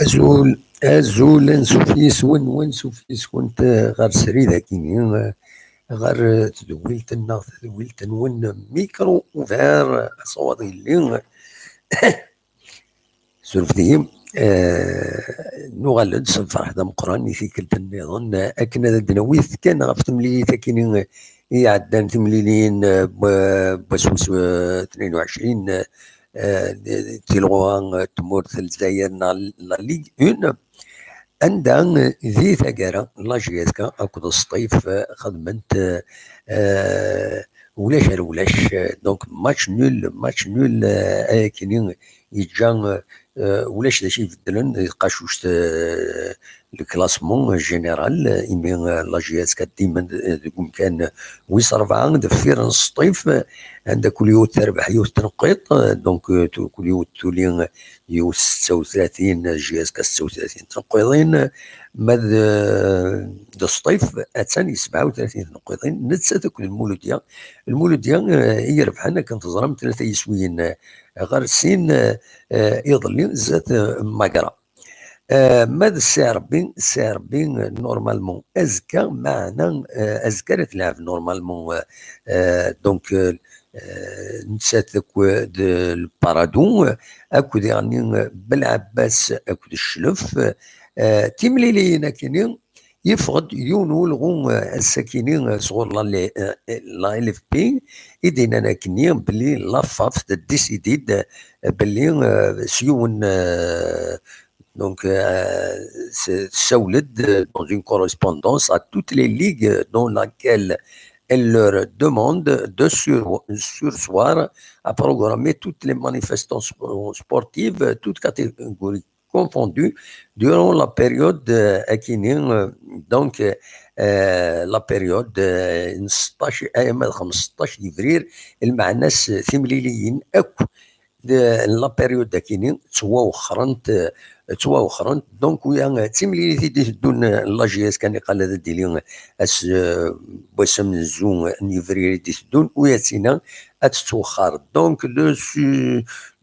azul ansuf yis-went ɣer srid-agi ɣer tedwilt-nneɣ tadwilt-nwen Micro Ouvert aṣwad yelli surfet-iyi nuɣal-d s lferḥ d ameqqran i tikkelt-nniḍen akken ad d-nawi kan ɣef temlilit-akini i iɛeddan timliliyin wass 22 tilɣwa tmurt Lezzayer neɣ la Ligue 1 anda ذي ثقرة لاجيسكا اكو الصيف خدمت ولاش على ولاش دونك ماتش نول كيني يتجا ولاش داش يبدلن يبقاش الكلاسمون جينيرال ايمي لاجيسكا ديما دوك كان ويس 4 دفير الصيف عندها كل يوم تربح يوم تنقيط دونك كل يوم تولي يوم 36 جياسكا 36 تنقيضين ماذ الصيف ثاني 37 تنقيضين نتسا تاكل المولوديا هي ربحنا كانت تزرم 3 يسويين غير سين يظلي زات ماكرا ماذا السعر بين نورمالمون ازكى معنا ازكى تلعب نورمالمون دونك نسات البارادون اكو يعني بالعباس اكو الشلف تيمليلينا كاينين يفقد يونولغو الساكنين صغور لا ال اف بي يدينا انا كني بلي لافاف ديسيديد بلي سيون donc Saouled dans une correspondance à toutes les ligues dans laquelle elle leur demande de sursoir à programmer toutes les manifestations sportives, toutes catégories confondues, durant la période donc la période 16 ايام 15 افريل المعناس ثمليليين اكو لا بيريود داكيني تواوخرنت دونك ويا تيملي دون لاجياس كان قال هذا ديلي اس بوسم الزون نيفري دون ويا تينا اتتوخر دونك لو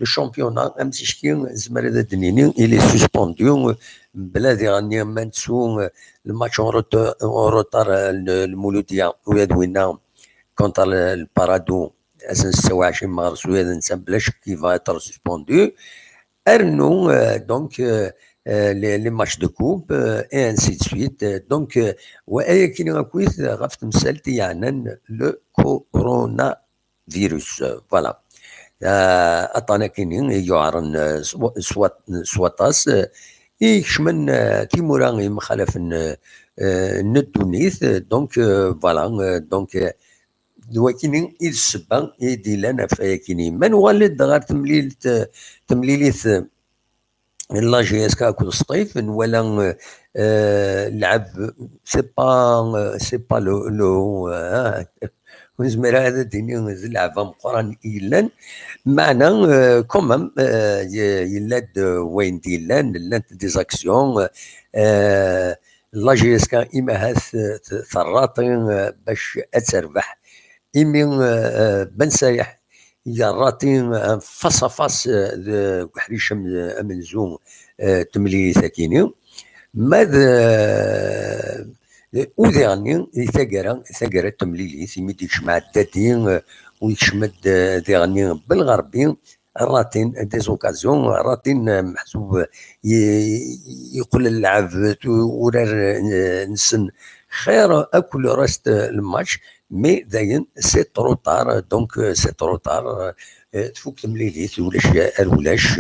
شامبيونا امسيشكي زمر هذا دنيني الي سسبونديو بلادي غني منسو الماتش روتار المولوديه ويا دوينا كونتر البارادو اساس 26 مارس وهذا نسان بلا شك كي فا اتر سسبوندو ارنو دونك لي ماتش دو كوب اي انسي دو سويت دونك وايا كي غاكويت غاف تمثالتي يعني لو كورونا فيروس فوالا اطانا كاينين يعرن سواتاس يكشمن تيمورا مخالف ندونيث دونك فوالا دونك دواكيني السبا يدي لنا فاكيني من والد غير تمليليث لا جي اس كا كل الصيف ولا لعب سي با لو ونزمر هذا ديني لعبه مقران الا معنا كومام يلاد وين ديلان لانت ديزاكسيون لا جي اس كا اما هاث ثراطين باش اتربح إيمي بن سايح يراتين فاس فاس حريشة من زوم تملي ثاكيني ماذا وذيغني ثاقرا تمليلي ثمي ديكشمع الداتين ويكشمد ذيغني بالغربي راتين ديزوكازيون راتين محسوب يقول اللعب ورار نسن خير اكل راست الماتش مي داين سي ترو طار دونك سي ترو طار تفوك تمليليت ولاش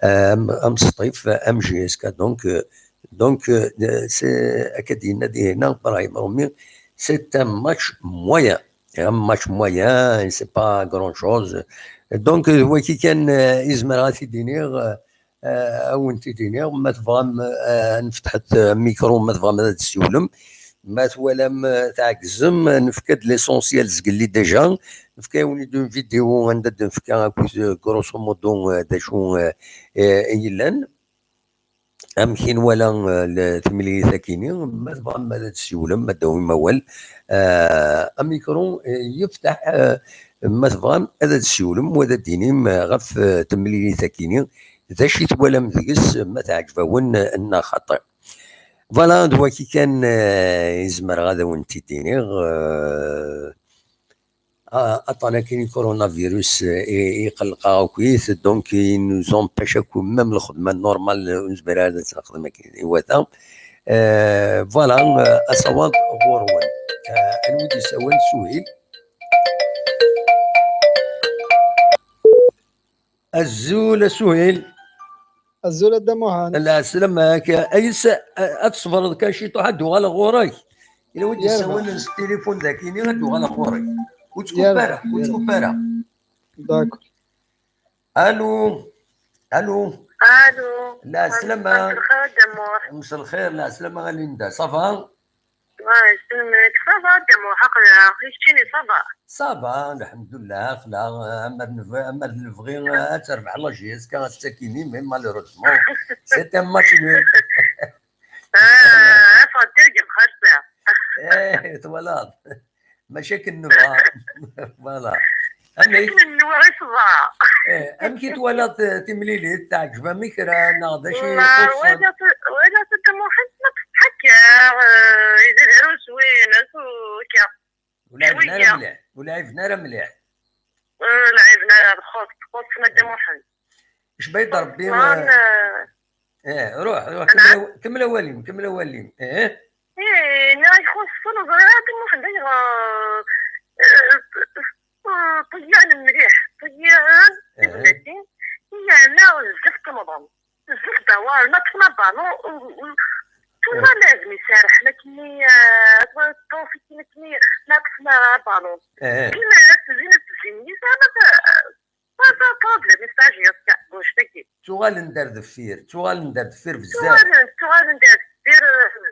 ام الصيف ام جي اسكا دونك سي اكادينا دي هنا برايم رومي سي ان ماتش مويان سي با غران شوز دونك هو كي كان يزمر غادي دينيغ او انت دينيغ ما تبغى نفتحت ميكرو ما تبغى تسولم ما توالم تعكزم نفكد ليسونسيال زقلي ديجا نفكا وني دون فيديو ندد نفكا كروسو مودو داشو يلان ام كين ولا ثملي ثاكيني ما تبغى ما تسولم ما داوي موال اميكرون يفتح ما تبغى هذا تسولم وهذا ديني غف تملي ثاكيني ذا شي توالى مذيس ما تعجبون ان خطر. فوالا دوا كي كان يزمر غادا وين تيديني اطانا كاين كورونا فيروس يقلقا وكيث دونك نو زومبيش اكو ميم الخدمه نورمال نزبر هذا تخدم كاين وثا. فوالا اصوات غورون الودي سوال سهيل. الزول سهيل. الزول الدموهان. لا سلامك ايس اتصبر كان شي طاح دوغا غوراي الا ودي سوال التليفون ذاكيني دوغا غوراي وتكبر وتكبر. داكو. الو الو الو. لا سلامة. مساء الخير دموح. مساء الخير. لا سلامة غاليندا صافا. الله يسلمك. صافا دموح اقرا خرجتيني صافا. صافا الحمد لله. خلا اما نبغي تربح لاجيس كان تساكيني مي مالوروزمون سيتي ان ماتش نول. فاتيك مخرسه. ايه تولاد مشاكل نبغى. فوالا لكن النوع صبا. امكي تولاد تمليلي تعجب ميكرا ناضي شي ولا تدموح تضحك يديروا زوين وكا. ولعبنا مليح ولعبنا مليح. لعبنا خصنا دموحن. اش بيض ربي روح كمل اولين كمل اولين. ناي خصنا زرات دموحن طيان مليح طيان بلاتي هي انا الزفت رمضان الزفت دوار ما تنظم ثم لازم يسارح لكني توفيق لكني ناقصنا بالون كيما زينة الجني ما بروبليم يستاجي واش تكي توغال ندير دفير بزاف توغال ندير دير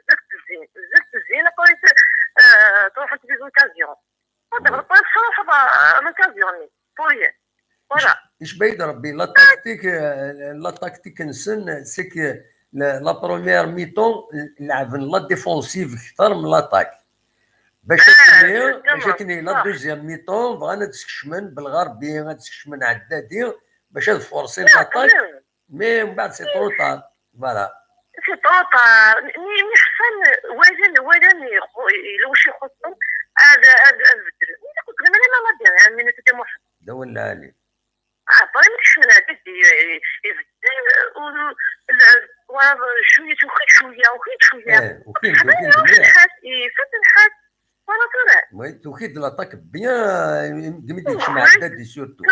زفت الزين قلت تروح تبي زوكازيون هذا غلط صراحه لوكازيوني بوي فوالا. ايش بيد ربي لا تاكتيك نسن سيك لا بروميير ميتون لعبن لا ديفونسيف اكثر من لاطاك باش كني لا دوزيام ميتون بغانا تسكشمن بالغربي غتسكشمن عدادي باش تفورسي لاطاك مي من بعد سي طروطار. فوالا سي طروطار مي حسن وزن لو شي خصهم هذا البدر كنت انا ما دير من تدموح دول لي طيب مش من هذا يبدل شويه شويه وكين فتنحات وانا طلع وي توكيد لاطاك بيان دمدي شي عدادي سورتو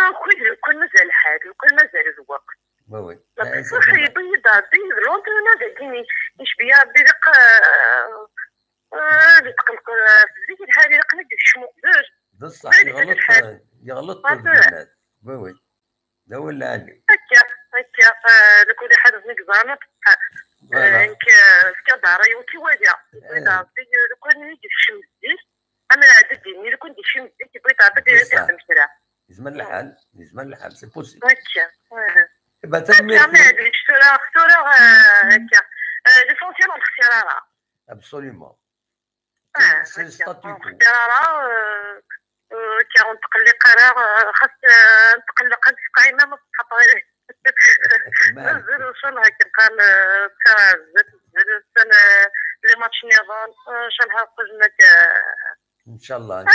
كل مازال حاد وكل مازال الوقت. وي صحي بيض لونتنا داكيني يشبيها بدق بتقلق في الحالي رقنا ديك الشموق بصح يغلط البنات. وي لا ولا علي هكا لكل حد نقزانه انك كداري وكيوادع بيضا لكون يجي الشمس انا عددني لكون دي الشمس بيضا بدي تخدم شرا يزمن الحال سي بوسيبل هكا با تنمي اختار هكا ليسونسيال اختيارها ابسوليومون سي ستاتيو اختيارها كي نتقلق راه خاص نتقلق هاد القايمه ما تحط عليه نزل شنو هكا قال سنه لي ماتش نيفون شنها قلنا ان شاء الله اذا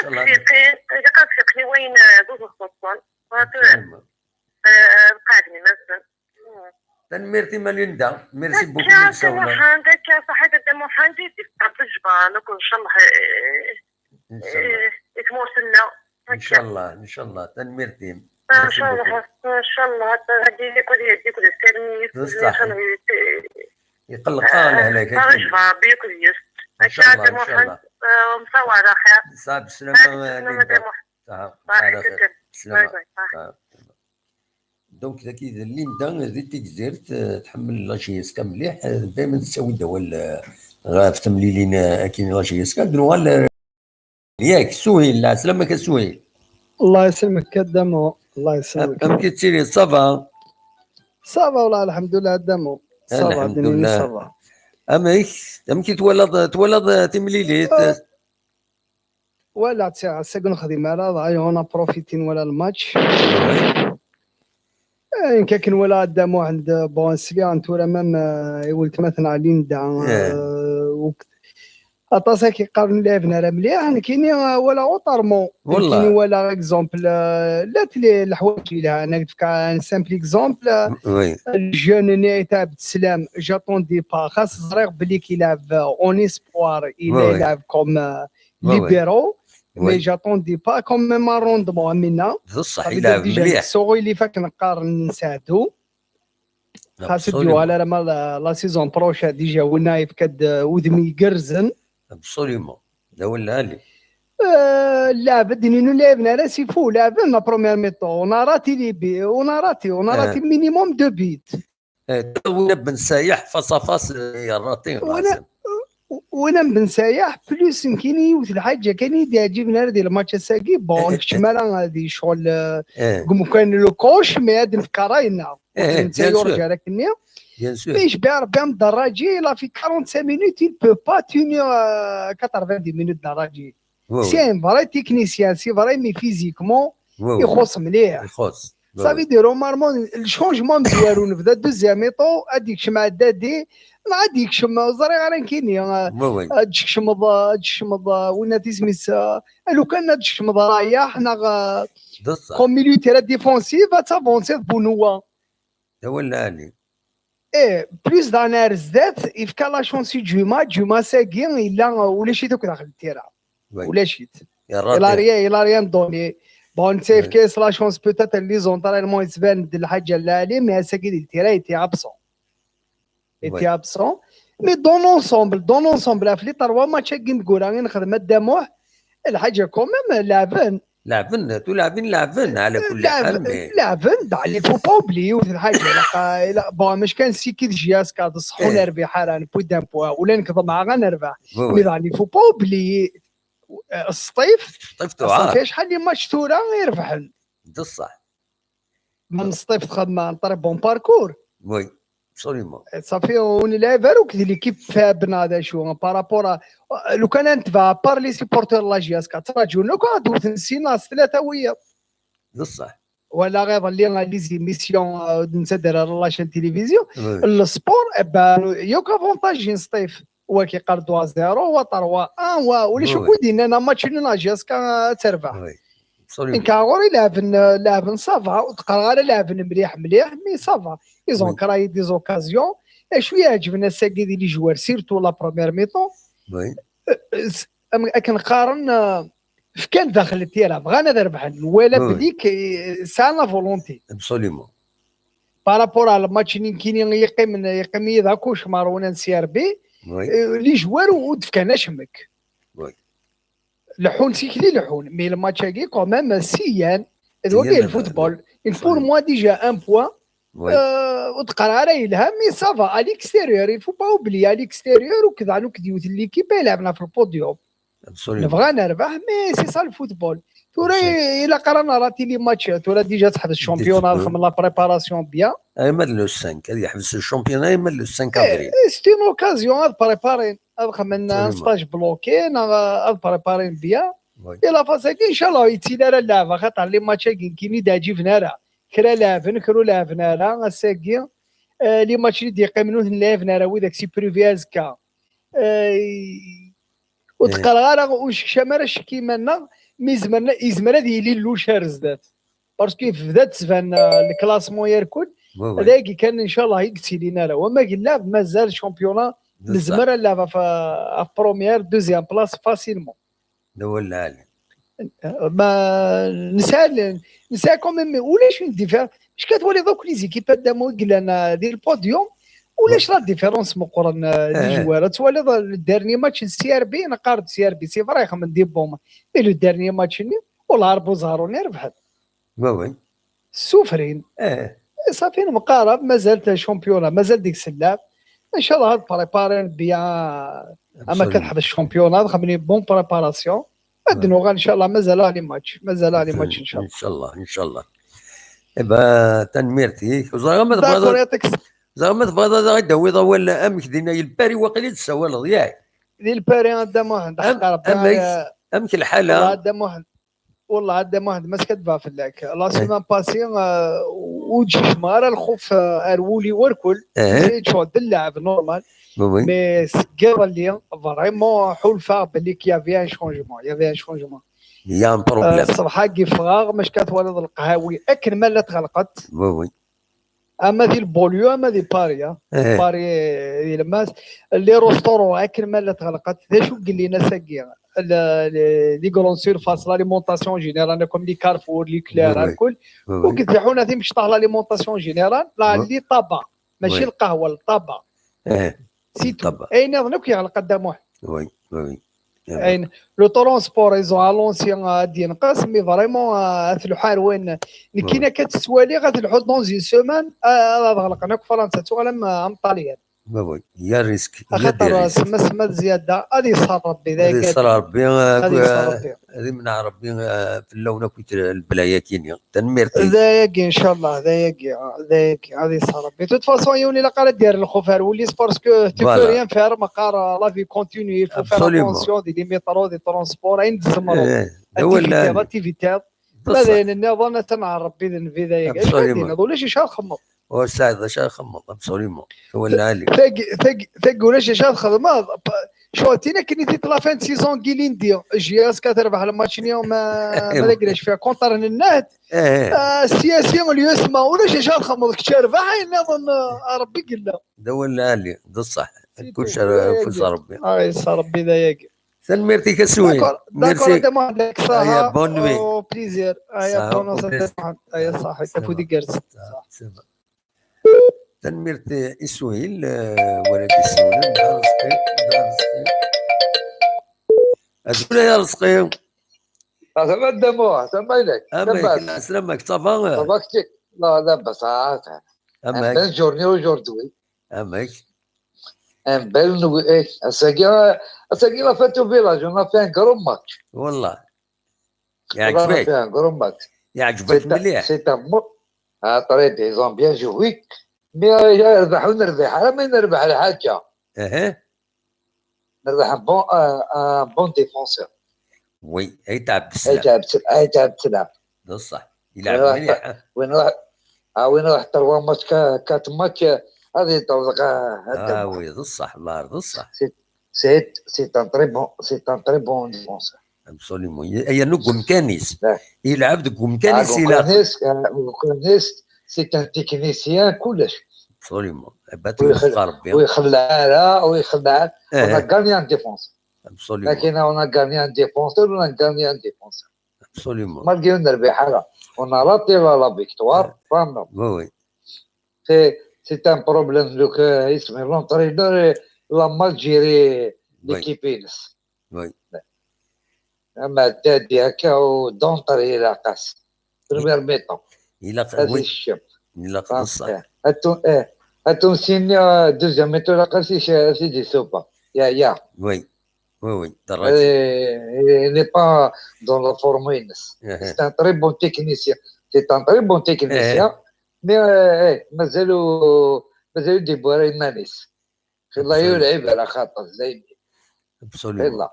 كان فيقني وين دوز الخصوصا قاعدني مثلا تنميرتي ماليندا ميرسي بوكو مساوله عندك صحيح الدموح عندي تاع الجبان نكون ان شاء الله يتموسلنا ان شاء الله تنميرتي ان شاء الله غادي يكون السيرني يقلق عليك بياكل يس ان شاء الله مصور خير صاب السلامه سلامه. دونك ذاك ليندا ذي تيكزيرت تحمل لاجيسكا مليح دائما تساوي دوال غاف تمليلين كاين لاجيسكا دروال ياك سهيل. لا سلامك سهيل. الله يسلمك كدمو الله يسلمك. امكي تسيري صافا والله الحمد لله دمو صافا الحمد لله صافا. امكي تولد تمليليت ولا تسع سكن خدمة لا ضايعونا بروفيتين ولا الماتش إن كان ولا دامو عند بون سليان تورا مام يولت مثلا علين دا اطاساكي قارن لعبنا راه مليح انا كاينين ولا اوطارمون والله. كاينين ولا اكزومبل لا تلي الحوايج لها انا قلت لك ان سامبل اكزومبل وي الجون ني تاع عبد السلام جاتون دي با خاص صغير بلي كيلعب اون اسبوار الى وي. يلعب كوم وي. ليبيرو مي وي جاتون دي با كوم ميم روندمون منا بصح صافي يلعب ديجا مليح. السوغي اللي فاك نقارن نساعدو خاص ديو على لا سيزون بروشا ديجا ونايف كاد ودمي يقرزن ابسوليومون هذا هو اللي اللاعب دينينو لعبنا راه سي فو لعبنا بروميير ميطون وناراتي لي بي وناراتي مينيموم دو بيت ولا بن سايح فاس يا راتين راسم وانا بن سايح بلوس يمكن يوث الحاجه كان يعجبنا ديال الماتش الساقي بون كشمال هذه شغل قمو كان لو كوش مي هاد الفكراينا يرجع لك النية بيان سور باش بيان دراجي لا في 45 مينوت il peut pas tenir 90 مينوت دراجي سي ان فري تكنيسيان سي فري مي فيزيكمون يخص مليح يخص صافي ديرو مارمون الشونجمون مزوارون في دوزيام ميطو هذيك شمع دادي ما هذيك شمع زريعه راه كاينين هذيك شمض وين تسميس لو كان هذيك شمض رايح حنا كوم ميليتير ديفونسيف تافونسي بونوا هو اللي بلوس دانار زدات يفكا لا شونسي جوما ساكين الا ولا شي دوك داخل التيرا ولا شيت الا ريان دوني بون سيف كيس لا شونس بوتيت لي زونطرينمون يتبان الحاجه اللي عليه مي ساكين التيرا يتي ابسون مي دون اونسومبل في لي 3 ماتش كي نقول راني نخدم الدموح الحاجه كوميم لاعبين على كل حال لاعبين دعلي فو با اوبليو الحاجه لا بون مش كان سيكي جياس كاد صحو نربح راني بو دان بوا ولا نكذب مع غنربح مي دعلي فو با اوبلي الصيف صافي شحال اللي ماتش تورا يربحن بصح من الصيف تخدم عن طريق بون باركور وي ابسوليومون صافي ونلعب هذوك ليكيب فابنا هذا شو بارابور لو كان انت بار لي سيبورتور لا جي اس كتراجعوا لو كان دوت نسينا ثلاثه ويا بصح ولا غير اللي لي زيميسيون نسدر لاشين تيليفزيون السبور يوك افونتاج نصيف هو كيقردوا 0 و 3 1 ولا شو كودين انا ماتش لا جي اس تربح إن كان غوري لاعب صافا وتقرا غير لاعب مليح مي صافا إيزون كراي دي زوكازيون شويه عجبنا الساكي ديال لي جوار سيرتو لا بروميير ميطون كنقارن في كان داخل التيرا بغانا نربح ولا بديك سانا فولونتي ابسوليومون بارابور على الماتش اللي كاينين يقيم يذاكوش مارونا سي ار بي لي جوار ودفكانا شمك لحون سيكلي لحون مي الماتش هاكي كومام سيان هذا كاين الفوتبول بور موا ديجا ان بوان وتقرا راه يلهم مي سافا على الاكستيريور يفو با اوبلي على الاكستيريور وكذا نوك ديوت ليكيب يلعبنا في البوديوم نبغى نربح مي سي سا الفوتبول تورا الا قرانا راتي لي ماتش تورا ديجا تحت الشامبيون رقم لا بريباراسيون بيان ايما لو 5 هذه يحبس الشامبيون ايما لو 5 افريل سيتي اون اوكازيون هاد بريبارين هاد من ستاج بلوكي هاد بريبارين بيان الا فاساكي ان شاء الله يتينا اللعبه خاطر لي ماتش كاينين داجي فنارا كرا لعبنا راه ساكي لي ماتش اللي يقيمونوه لعبنا راه وداك سي بريفياز كا وتقرا راه واش شمارش كيما ميزمرنا ازمرا ديالي لوشار زدات باسكو بدات تبان الكلاسمون يركض هذاك كان ان شاء الله يقتي لينا راه وما قلنا مازال شامبيونا الزمره اللعبه في بروميير دوزيام بلاص فاسيلمون هو العالي ما نسال كوميم ولاش نديفير اش كتولي دوك لي زيكيبات دامو قلنا ديال البوديوم ولاش لا ديفيرونس مقارن لي جوار تولي الديرني ماتش السي ار بي نقارد سي ار بي سي فري خمن دي بوم مي لو ديرني ماتش والهربوا زهروني ربحت وي سوفرين صافي مقارب مازال شامبيونا مازال ديك السلاب ان شاء الله هاد بريبارين بيان اما كنحب الشامبيونا خمني بون بريباراسيون ادنو ان شاء الله مازال لي ماتش ان شاء الله ان شاء الله إبا تنميرتي زعما تبغى داوي ولا امك دينا الباري واقيلا تسوال ضياع ديال الباري هذا ما عندك امك الحاله هذا ما والله عندنا واحد ما كتبها في اللاك لا سيمان باسي وتجي شمارة الخوف الولي والكل زيد شو اللاعب نورمال مي سكير اللي فريمون حولفه باللي يافي ان شونجمون يا ان بروبليم الصراحه كي فراغ مش كتولد القهاوي اكن مالا تغلقت وي اما ذي البوليو اما ذي باريا باري ذي الماس اللي روستورو اكن مالا تغلقت ذا شو قال لنا ساكي لي كرون سيرفاس لاليمونطاسيون جينيرال كوم لي كارفور لي كلير الكل وقلت حنا ذي مش طاح لاليمونطاسيون جينيرال لا اللي طابا ماشي القهوه الطابا سيتو اين نظنك يغلق قدام وي اين لو ترونسبور ايزون الونسيان ديال نقاس مي فريمون اثلو حاروين كينا كتسوالي غتلحو دون زين سومان غلقنا في فرنسا توغلم ام طاليان وي يا ريسك خاطر سما زياده غادي يصار ربي هذه يصار ربي هذه من ربي في اللون كنت البلايا كينيا تنميرتي ذاك ان شاء الله ذاك غادي يصار ربي توت فاسون يوني لا قال دير الخوفار ولي باسكو تو بو ريان فير مقار لا في كونتينيي فو فير اتونسيون دي ميترو دي ترونسبور عند الزمرو اكتيفيتي بعدين نظن تمع ربي في ذاك اش غادي نقول شي شهر خمط وسعد شهر خمط ابسوليمون هو العالي ثق ولا شي شهر خدمه شو تينا كني تطلع فين سيزون كيلين دير جياس كتربح الماتش اليوم ما داكلاش فيها كونتر النهد السياسيين اللي يسمع ولا شي شهر خمط كتربح نظن ربي قال هو العالي ده الصح كل شهر فلوس ربي ربي ذاك سلميرتي كسوي ميرسي داك صح بون نوي بليزير بون صح تفودي كرس تنميرتي إسوهيل ولدي السولان دار رزقي أقول يا رزقي سما الدموع سما إليك أمك سلامك صافا صافاك لا لا بس أمك بين جورني وجوردوي أمك بين نوي إيه أساقي فاتو فيلاج ونا فين كروم ماتش والله يعجبك فين كروم ماتش يعجبك مليح سي تمو طريقة إيزون بيان جوي مي يربح ونربح على ما نربح الحاجة نربح بون ديفونسور وي يتعب بالسلام يتعب بالسلام ده الصح يلعب مليح وين راح تروى ماتش كات ماتش هذه طريقة وي ده الصح الله يرضى الصح سي ان تري بون ديفونسور ابسوليمون هي نقوم كانيس يلعب دقوم كانيس يلعب كونيس سي ان تكنيسيان كلش ابسوليمون ربي ويخلع on a gagné en défense ابسوليمون لكن on a gagné en défenseur on a gagné en défenseur ابسوليمون ما لقينا نربح حاجه on a raté la victoire فهمنا وي c'est un problème لوك اسمه لونترينور لا مال جيري ليكيبينس وي اما تادي هكا ودونطري الى قاس بريمير ميطون الى هذا الشاب الى قصه التونسيين دوزيام ميطون الى قاس سيدي سوبا يا وي il n'est pas dans la forme Inès. C'est un très bon technicien. Mais مازالوا ديبوري مانيس. الله يلعب على خاطر زين. Absolument.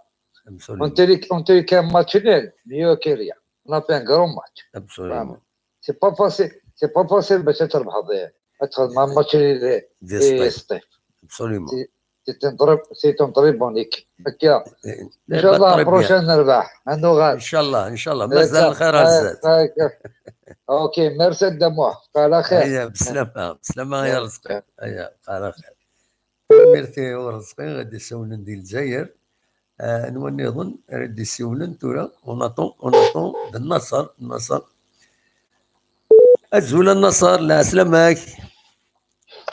On te dit qu'un match nul, mieux que rien. On a fait un grand match. Absolument. C'est pas facile باش تربح ادخل مع ماتش ستيف. Absolument. C'est un très bon équipe. ان شاء الله بروشين نربح عنده غاد. ان شاء الله مازال الخير هزات. اوكي ميرسي دموع على خير. هيا بسلامة يا رزقي. هيا على خير. ميرتي ورزقي غادي يسولن ديال الجزائر. نولي نظن غادي يسولن تورا ونطون بالنصر الزول النصر لا سلامك.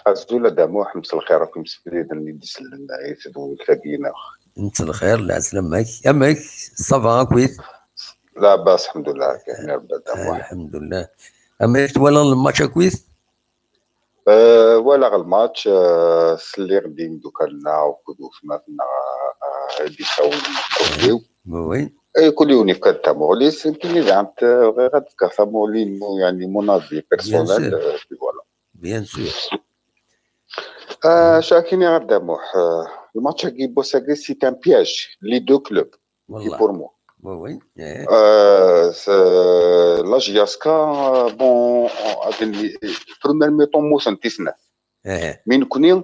الزول دموع مساء الخير راكم مسؤولين اللي يسلم يسدوا كابينا. مساء الخير لا سلامك يامك صافا كويس. لا باس الحمد لله كاين ربي دموع. الحمد لله. اميت ولا الماتش كويس؟ ولا الماتش اللي غادي ندوك لنا وكدو فينا غادي يساوي وي كل يوم كنتامو لي سنتيني زعمت غير كنتامو لي يعني مناضي بيرسونيل فوالا بيان سور. شاكيني غير دموح الماتش كي بوساكري سي ان بياج لي دو كلوب والله بور مو وي لاجياسكا بون بريمير ميطون موسم تيسنات من كوني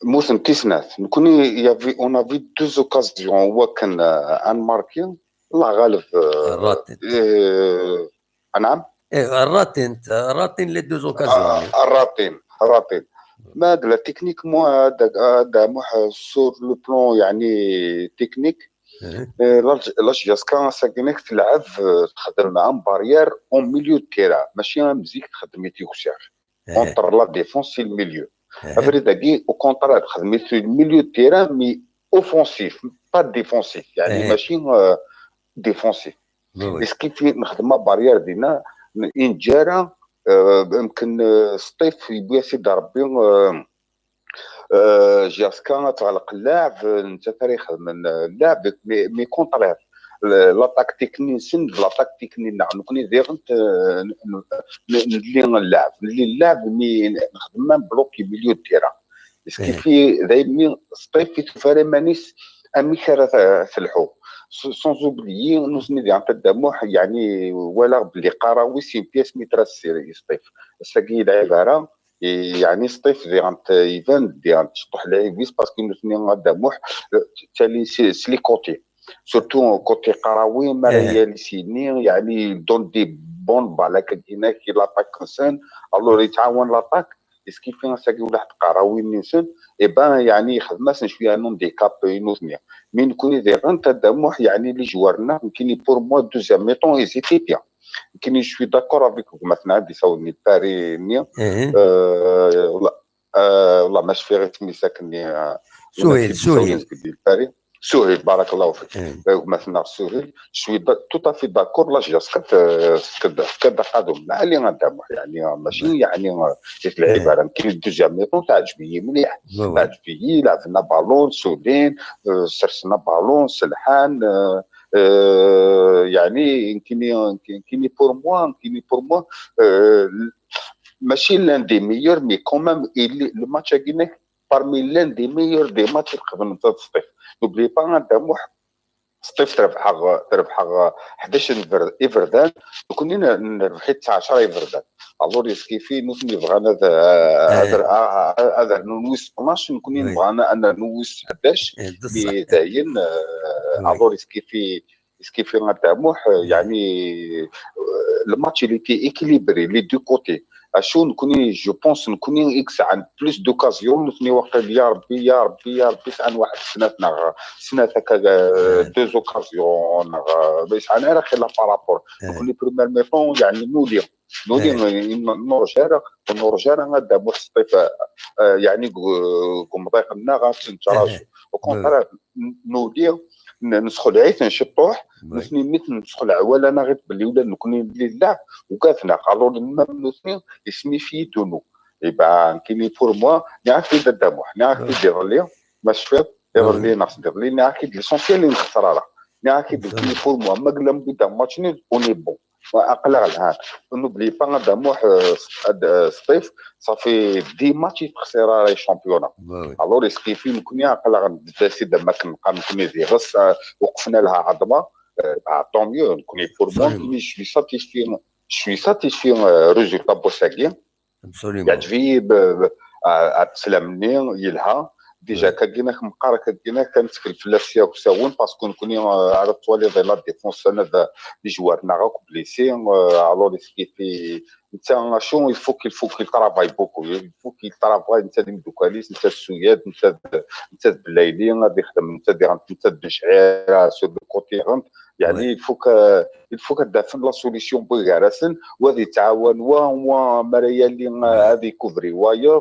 موسم تيسنات نكوني يافي اون افي دوز اوكازيون هو كان ان ماركين الله غالب الراتين نعم الراتين لي دوز اوكازيون الراتين ما هاد لا تكنيك مو هذا سور لو بلون يعني تكنيك لاجياسكا ساكنك تلعب تخدم مع بارير اون ميليو تيرا ماشي مزيك تخدم يتيوكسير اونتر لا ديفونس الميليو افريد داكي او كونترا خدمت في الميليو تيرا مي اوفونسيف با ديفونسيف يعني ماشي ديفونسيف اسكي في نخدم بارير دينا انجارة يمكن سطيف يبغي سيدي ربي جياسكا تغلق اللاعب انت تاريخ من اللاعب مي كونترير لاطاك تكني سن لاطاك تكني نعم كوني ديرنت اللاعب مي نخدم بلوكي مليو ديرا اسكي في دايما سطيف في تفاري مانيس امي كرا تلحو سون اوبليي نوزني ديال التدمح يعني ولا بلي قراوي سي بياس ميتراس سيري سطيف ساكي لعيبه يعني سطيف ديال ايفان ديال تشطح لعيبيس باسكو نوزني الدمح تالي سلي كوتي سورتو كوتي قراوي مرايا لي سيني يعني دون دي بون بالا كاينه كي لاطاك انسان الو يتعاون لاطاك اسكي فين ساكي واحد قراوي نيسن اي بان يعني خدمه شويه نون دي كاب نوزني من كوني ديران تدمح يعني لي جوارنا يمكن بور موا دوزيام ميطون ايزيتي بيان يمكن شوي داكور افيك مثلا عندي ساوني باري نيا والله ما شفيت مي ساكني سهيل باري سهيل بارك الله فيك مثلا سهيل شوي تو في داكور لا جاسكا كدا قادم مع اللي غندمح يعني ماشي يعني العباره يمكن الدوزيام ميطون تعجبني مليح تعجبني لعبنا بالون سودين سرسنا بالون سلحان يعني يمكن بور موا ماشي لان دي ميور مي كومام الماتش كاين بارمي لان دي ميور دي ماتش تقدر انت تصطيف نوبلي با دموح سطيف تربح 11 ايفردان كنا نربح 19 ايفردان الور يسكيفي نوثني بغانا هذا نويس 12 نكون بغانا انا نويس 11 بداين الور يسكيفي غاداموح يعني الماتش اللي تي ايكيليبري لي دو كوتي اشو نكوني جو بونس نكوني اكس عن بلوس دوكازيون نثني وقت يا ربي عن واحد سنه هكا دوز اوكازيون باش انا راه خير لا بارابور نكوني بريمير ميطون يعني نودي نورجانا غادا مصطفى يعني قمضيقنا غاتنتراجو وكونترا نودي نسخل عيث نشطوح نثني مثل نسخل عوال انا غير بلي ولا نكوني لله وكافنا قالوا لنا نثني اسمي في دونو يبقى كاين بور موا نعرف الدموح نعرف دير لي باش فيت دير لي ناقص دير لي نعرف ليسونسيال اللي نخسر راه نعرف بور موا ما قلنا بدا ماتش نيل اوني بون واقلع الان نوبلي با دموح سطيف صافي 10 ماتش تخسر راهي شامبيونا الور اسكيفي نكون اقلع داسي دما كنبقى نكون غص وقفنا لها عظمه طون ميو نكون بور موا شوي ساتيسفي ريزولتا بوساكين يعجبني تسلمني يلها ديجا كاينه مقاره كاينه كانت في الفلاسيه وساون باسكو نكوني عرفت ولي دي لا ديفونس انا لي جوارنا غاك بليسي الو سكيفي انت شو يفوك ترافاي بوكو يفوك ترافاي انت اللي مدوكاليس انت السوياد انت بالليلي غادي يخدم انت بشعيره سو دو كوتي يعني الفوك دافن لا سوليسيون بوغارسن وهذه تعاون و مرايا اللي هذه كوفري واير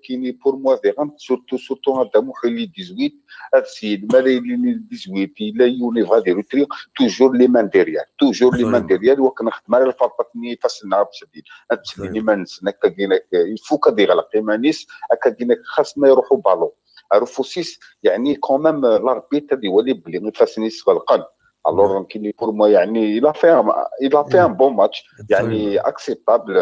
كيني بور موا فيغان سورتو هذا محلي 18 هذا السيد مالي اللي 18 الا يوني غادي روتري توجور لي مان ديريال وكنخدم على الفرقتني فاصلنا بشديد هادشي ما نسنا كاينك الفوك دي غلق مانيس كاينك خاصنا يروحوا بالون عرفوسيس يعني كومام لاربيت هذه ولي بلي فاسنيس غلقان الور يمكن بور موا يعني الى فيها بون ماتش يعني اكسبتابل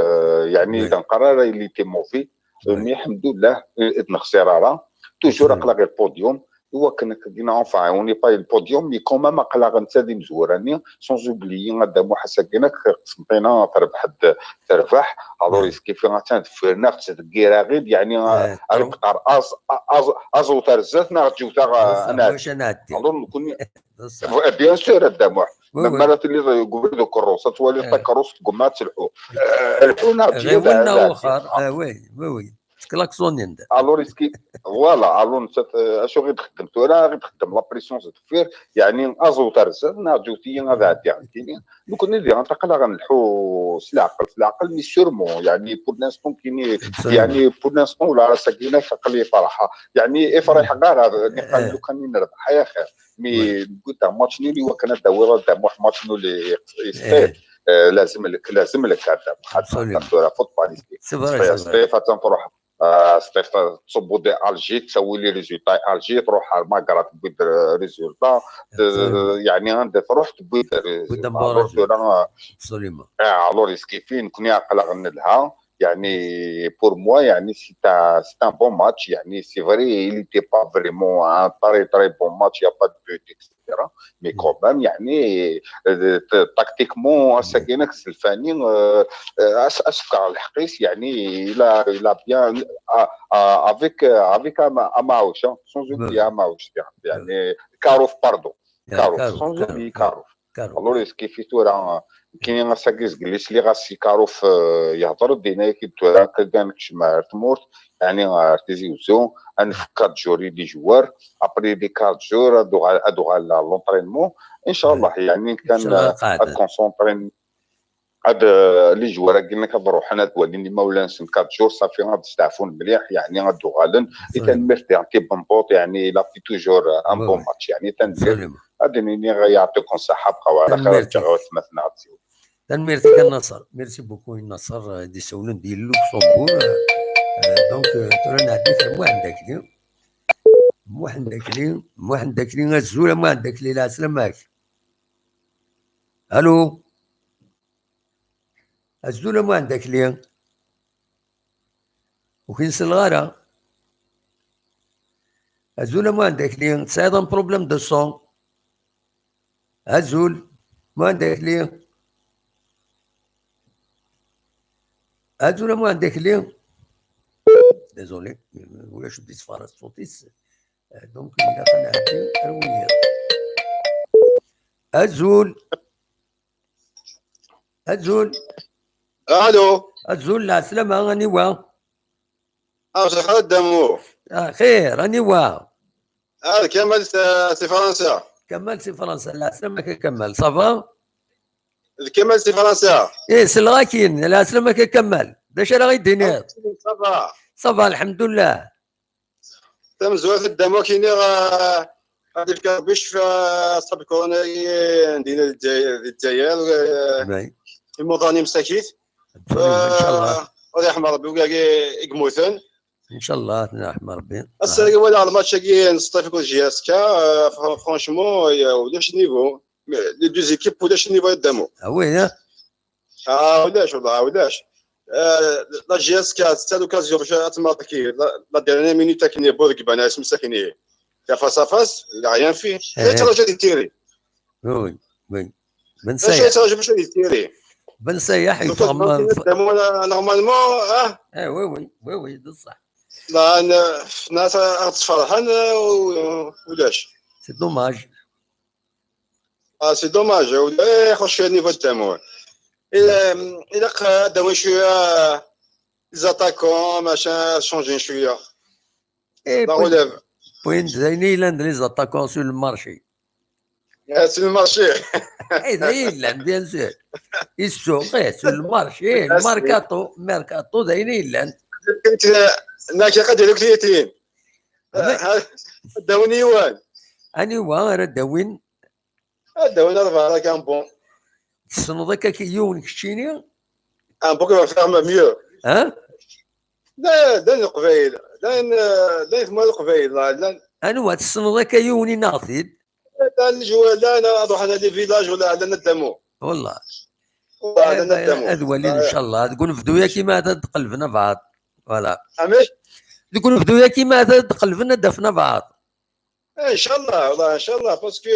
يعني دان قرار اللي تي موفي مي الحمد لله ادنا خساره توجور اقلا غير البوديوم هو كنا كدينا اونفا اوني باي البوديوم مي كوما ما قلا غنتادي مزوراني سون اوبليي غادا محسن كينا قسمطينا تربح تربح الوغ كيف غاتان في نفس الكيراغيد يعني غنقطر ازو ترزاتنا غتجوتا انا واش انا عدي اظن كوني بيان سور الدموع مالا اللي يقول ذوك الروسه تولي طاك روس تقوم تلحو الحونا غيولنا واخر وي كلاكسوني ندير الوغ اسكي فوالا الوغ اشو غير خدمت ولا غير تخدم لا بريسيون زدفير يعني ازو ترزات ناجوتي غادا عدي عندي كنا ندير نتقلا غنلحو سلاعقل مي سورمون يعني بور لانستون كاين يعني بور لانستون ولا ساكينه قلي فرحه يعني افرح كاع قال لو كان نربح يا خير مي قلت ماتش نولي وكان الدوره تاع ماتش نولي يستاهل لازم لك هذا حتى فوتبال ستيف تروح ستيف تصبو دي الجي تسوي لي ريزولتا الجي تروح على المغرب تبيد ريزولتا يعني تروح تبيد ابسوليمون الوغ كيفين كوني عقل غندلها يعني بور موا يعني سي ان بون ماتش يعني سي فري il était pas vraiment un très bon match il y a pas de but etc mais quand même يعني تاكتيكمون ساكينك السلفاني اشكر الحقيس يعني il a bien avec Amaouche sans oublier Amaouche يعني كاروف باردون كاروف sans oublier كاروف الوغ كيفيتو راه كاين ساكيز جليس لي غاسي كاروف يهضر دينا كيتورا كان كشمار تمورت يعني ارتيزيوزون ان 4 جور دي جوار ابري دي 4 جور ادو على لونطرينمون ان شاء الله يعني كان كونسونطرين هاد لي جوار قلنا كنروح حنا توالين مولانا 4 جور صافي غنستعفون مليح يعني غادو غالن تنمرتي كي بنبوط يعني لا في توجور ان بون ماتش يعني تندير هادني غيعطيكم الصحه بقاو على خير تشغلوا تمثلنا غتسيو ميرسي النصر ميرسي بوكو النصر دي سولون ديال لوكسمبور دونك ترانا عندك مو عندك لي مو عندك لي غزوله مو عندك لي لا سلامك الو الزوله مو عندك لي وكاين الغاره الزوله مو عندك لي سايد ان بروبليم دو سون الزول مو عندك لي الزوله مو عندك لي ديزولي ولا شو دي صفار الصوتيس دونك الا قنعتي ارويه الزول الو الزول لا سلامة راني وا شيخ خدامو خير راني وا كمال سي فرنسا كمال سي فرنسا لا سلامة كمال صافا كمال سي فرنسا سلغا كاين لا سلامة كمال باش راه غيديني صافا صافا الحمد لله تم زوال خدامو كاين هذا الكربيش في صاب كورونا ديال الجزائر الموطنين مساكيت ان شاء الله الله يرحم ربي وكاع يموتن ان شاء الله يرحم ربي السنه ولا الماتش كاين نصطفي جياسكا فرانشمون ولاش نيفو لي دو زيكيب ولاش نيفو قدامو وين ولاش والله ولاش لا جياسكا حتى لوكازيون باش تماركي لا ديرني مينوت كاين بورك انا اسم ساكني فاس افاس لا ريان فيه غير تراجع تيري وي بن سايح تراجع باش يتيري بن سايح يفهم نورمالمون وي بصح لا الناس فرحان ولاش سي دوماج سي دوماج ولا يخش النيفو تاعو الا قدامو شويه زاتاكون ماشي شونجين شويه بوين زينيلاند لي زاتاكون سو المارشي سو المارشي زينيلاند بيان سور السوق سو المارشي ميركاتو زينيلاند كنت ناكي قد هذوك اليتين داون يوان اني راه داوين أربعة راه كان بون تصنو ذاك كيون كشيني ان بوكو فاهم ميو لا دان القبائل دان مال القبائل انا تصنو ذاك يوني ناضي دان الجوال لا انا اروح انا دي فيلاج ولا على ندمو والله هذا ادولين ان شاء الله تكون فدويا كيما تقلبنا بعض فوالا عماش تكون فدويا كيما تقلبنا دفنا بعض ان شاء الله والله ان شاء الله باسكو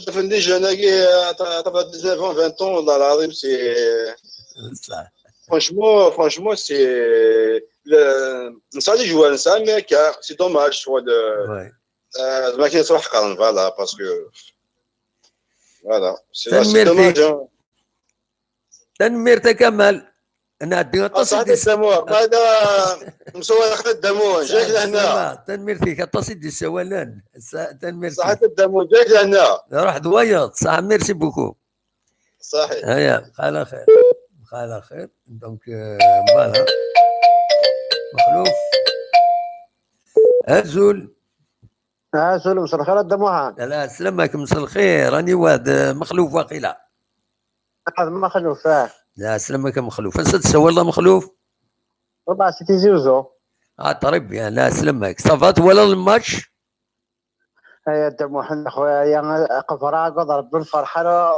دفن جناكي تبع 19 20 طون والله العظيم سي صح. فرانشمون سي نسالي جوال نسال مي سي دوماج شغل وي. ما كاين صراحه قرن فوالا باسكو فوالا سي تنميرتي. دوماج تنميرتك كمال انا عندي صحيت الدموع بعد مسوي اخذ الدموع جاك لهنا تنميرتي كتصل دي السوالان تنميرتي صحيت الدموع جاك لهنا روح دويض صح. ميرسي بوكو. صحيح هيا على خير على خير. دونك فوالا مخلوف ازول. سلام مساء الخير الدموع. لا سلامك مساء الخير. راني واد مخلوف واقيلا. هذا مخلوف. لا سلامك مخلوف. انت تسوى الله مخلوف. والله سيتي زوزو. طريب يا لا سلامك صافات ولا الماتش. يا الدموع خويا يا قفراق وضرب بالفرحه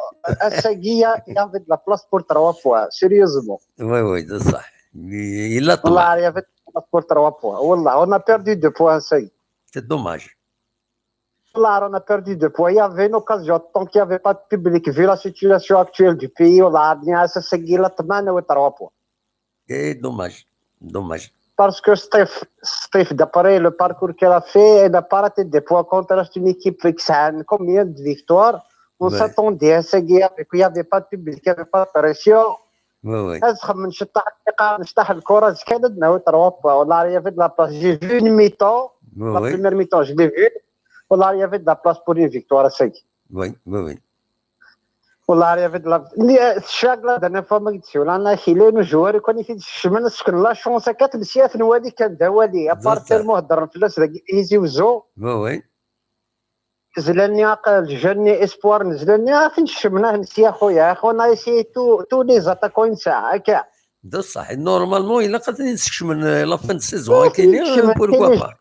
السقيه يافد لا بلاس بور 3 فوا سيريوزمون. وي ده صح. الا والله طلع يافد بلاس بور 3 فوا والله on a perdu 2 points سي. c'est dommage. والله on a perdu 2 points. Il y avait une occasion tant qu'il n'y avait pas de public vu la situation actuelle du pays والله عادني اسا السقيه لا 8 و3 فوا. ايه دوماج. Parce que Steve, d'après le parcours qu'elle a fait, elle n'a pas raté des points contre une équipe qui a combien de victoires. On Ouais. s'attendait à ce qu'il n'y avait pas de public, il n'y avait pas de pression. وي أزخم نشطح الكرة كانت وتروبا والله il y avait de la place. J'ai vu une mi-temps, la وي première mi-temps, je l'ai vu. والله il y avait de la place pour une victoire. وي والله il y avait de la الشاغله درنا فما ما قلتش ولا انا خلانو جواري كون في الشمن سكن لا شونس كتمشي في نوادي كان دوالي ابار تيرمو هضر الفلاس داك ايزي وزو وي نزلني عقل جاني اسبوار نزلني فين الشمنه نسي اخويا اخونا يسي تو لي زاتاكون ساعه هكا ده صح. نورمالمون الا قد نسكش من لا فان سيزون كاينين بوركوا با.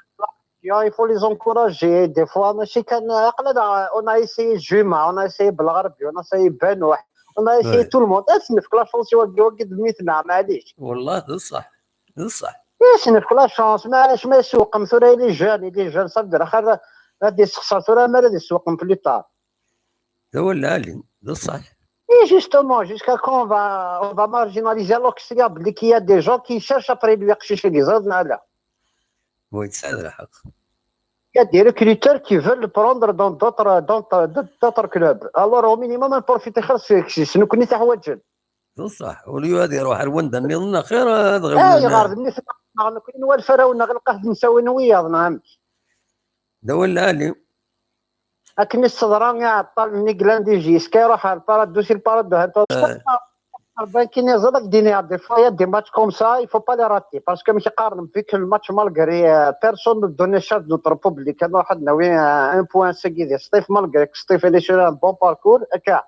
il faut les encourager des fois ماشي كان عقل on a essayé جيما on a essayé بالغربي on a essayé بنوح on a essayé Ouais. tout le monde اسنف كلا شونس يوقد ميتنا معليش والله ده صح. اسنف كلا شونس معليش ما يسوق مثلا لي جون صدر خير غادي يسخسر ثورة ما غادي يسوق بلي طار. ده ولا علي ده صح. Et justement, jusqu'à quand on va marginaliser alors qu'il y a des gens qui cherchent après lui يقشيش القزاز là. وي تسعد الحق. Il y a des recruteurs qui veulent le prendre dans d'autres clubs. Alors au minimum on profite خلاص شنو كنت تحوجن. ده صح. وليو هذا يروح الوندا نظن خير هذا غير مني كاين والفراونا غلقه نساوي نويا نعم. ده ولا علي. لكن الصدران يعطل مني كلاندي جيس كيروح على البارادو سي البارادو هانتو كاين يزلك ديني دي فوا دي ماتش كوم سا يفو با لي راتي باسكو ماشي قارن فيك الماتش مالغري بيرسون دوني شارج دو تروبوبلي كان واحد ناوي ان بوان سكيدي ستيف مالغري ستيف اللي شرا ان بون باركور هكا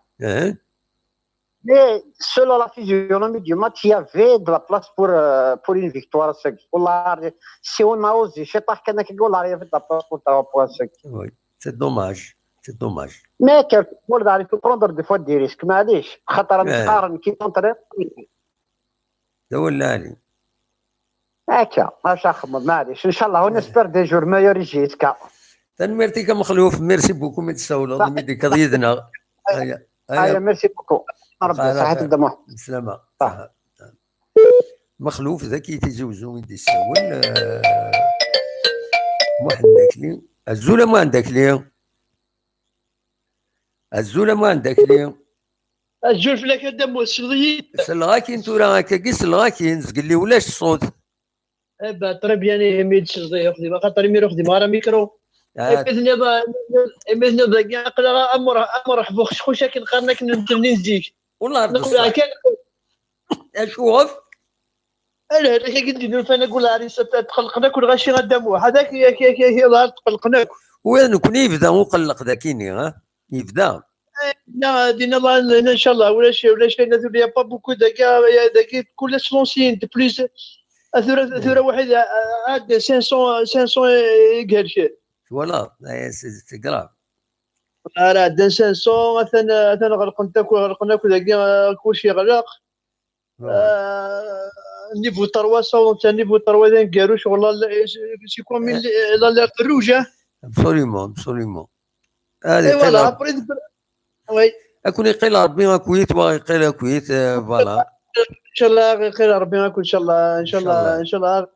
مي سولو لا فيزيونومي دو ماتش يا في دو لا بلاس بور une victoire سكي والله سي اون اوزي شي طاح كان كيقول لا في لا بلاس بور 3 بوان سكي وي سي دوماج. ما كان مول عليك بروندر دي فوا دي ريسك معليش خاطر نقارن كي تنطري ده ولا علي. هكا اش اخمم معليش ان شاء الله ونسبر دي جور مايور يجيتك. تنميرتك مخلوف. ميرسي بوكو ما تساولوا ميدي قضيتنا. هيا ميرسي بوكو ربي صحة الدموع سلامة. مخلوف ذكي تزوزو من دي الساول. مو عندك لي الزوله ما عندك لي الجول فلاك الدم والسلغي سلغاكين تورا هكا كي سلغاكين قال لي ولاش الصوت. با طريب يعني ميد سلغي ياخذ ما خاطر مير ياخذ مارا ميكرو باذن الله باذن الله كاع قلا امر حبوخ خوش كي نقارنك نتمنين زيك والله نقول كان اشوف انا هذاك قلت لي فانا نقول لها تقلقناك ولا غاشي غدمو هذاك يا تقلقناك وين كون يبدا وقلق ذاكيني ها يبدا لا دينا الله ان شاء الله ولا شيء نذور يا با بوكو داك كل سلونسين دو بليس ثوره واحده عاد 500 قرش فوالا سي كراف. راه دان 500 غلقناك ذاك كلشي غلق niveau 300 تاع niveau 3 كارو شغل سي كوم لا الروجه ابسوليومون اي هذه فوالا قيل ابري وي اكون يقيل ربي كويت ويقيل كويت فوالا ان شاء الله خير ربي معكم ان شاء الله الله. ان شاء الله إن شاء الله.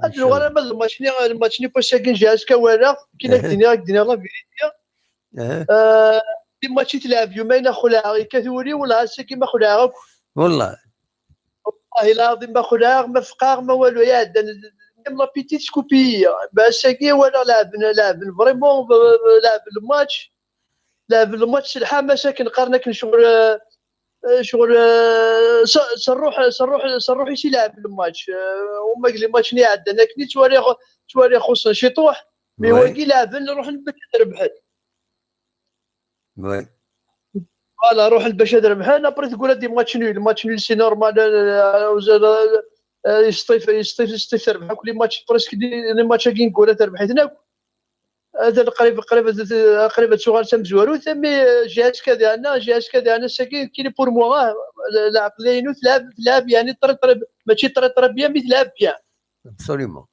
هذا الماتش با ساكن جاز كوالا كي دينا لا فيديو ديما تلعب يومين خلاعي كثوري ولا ساكن ما خلاعك والله والله العظيم ما خلاع ما فقار ما والو يا لا بيتيت سكوبيه ساكن ولا لعب فريمون لعب الماتش الحماسه كنقارنك شغل صنروح يسي يلعب الماتش وما قال لي ماتش ني عندنا كني تواري خصنا شي طوح مي هو كي لعب نروح نبدا نربح وي فوالا روح باش نربح ابري تقول هادي ماتش نول سي نورمال يستيف تربح كل ماتش برسك لي ماتش كي نقول تربحتنا هذا قريبه شغل سام زوارو ثمي جهاز كذا انا ساكن كاين بور موا العقلين تلعب يعني ماشي طرب بيان مي تلعب بيان ابسوليومون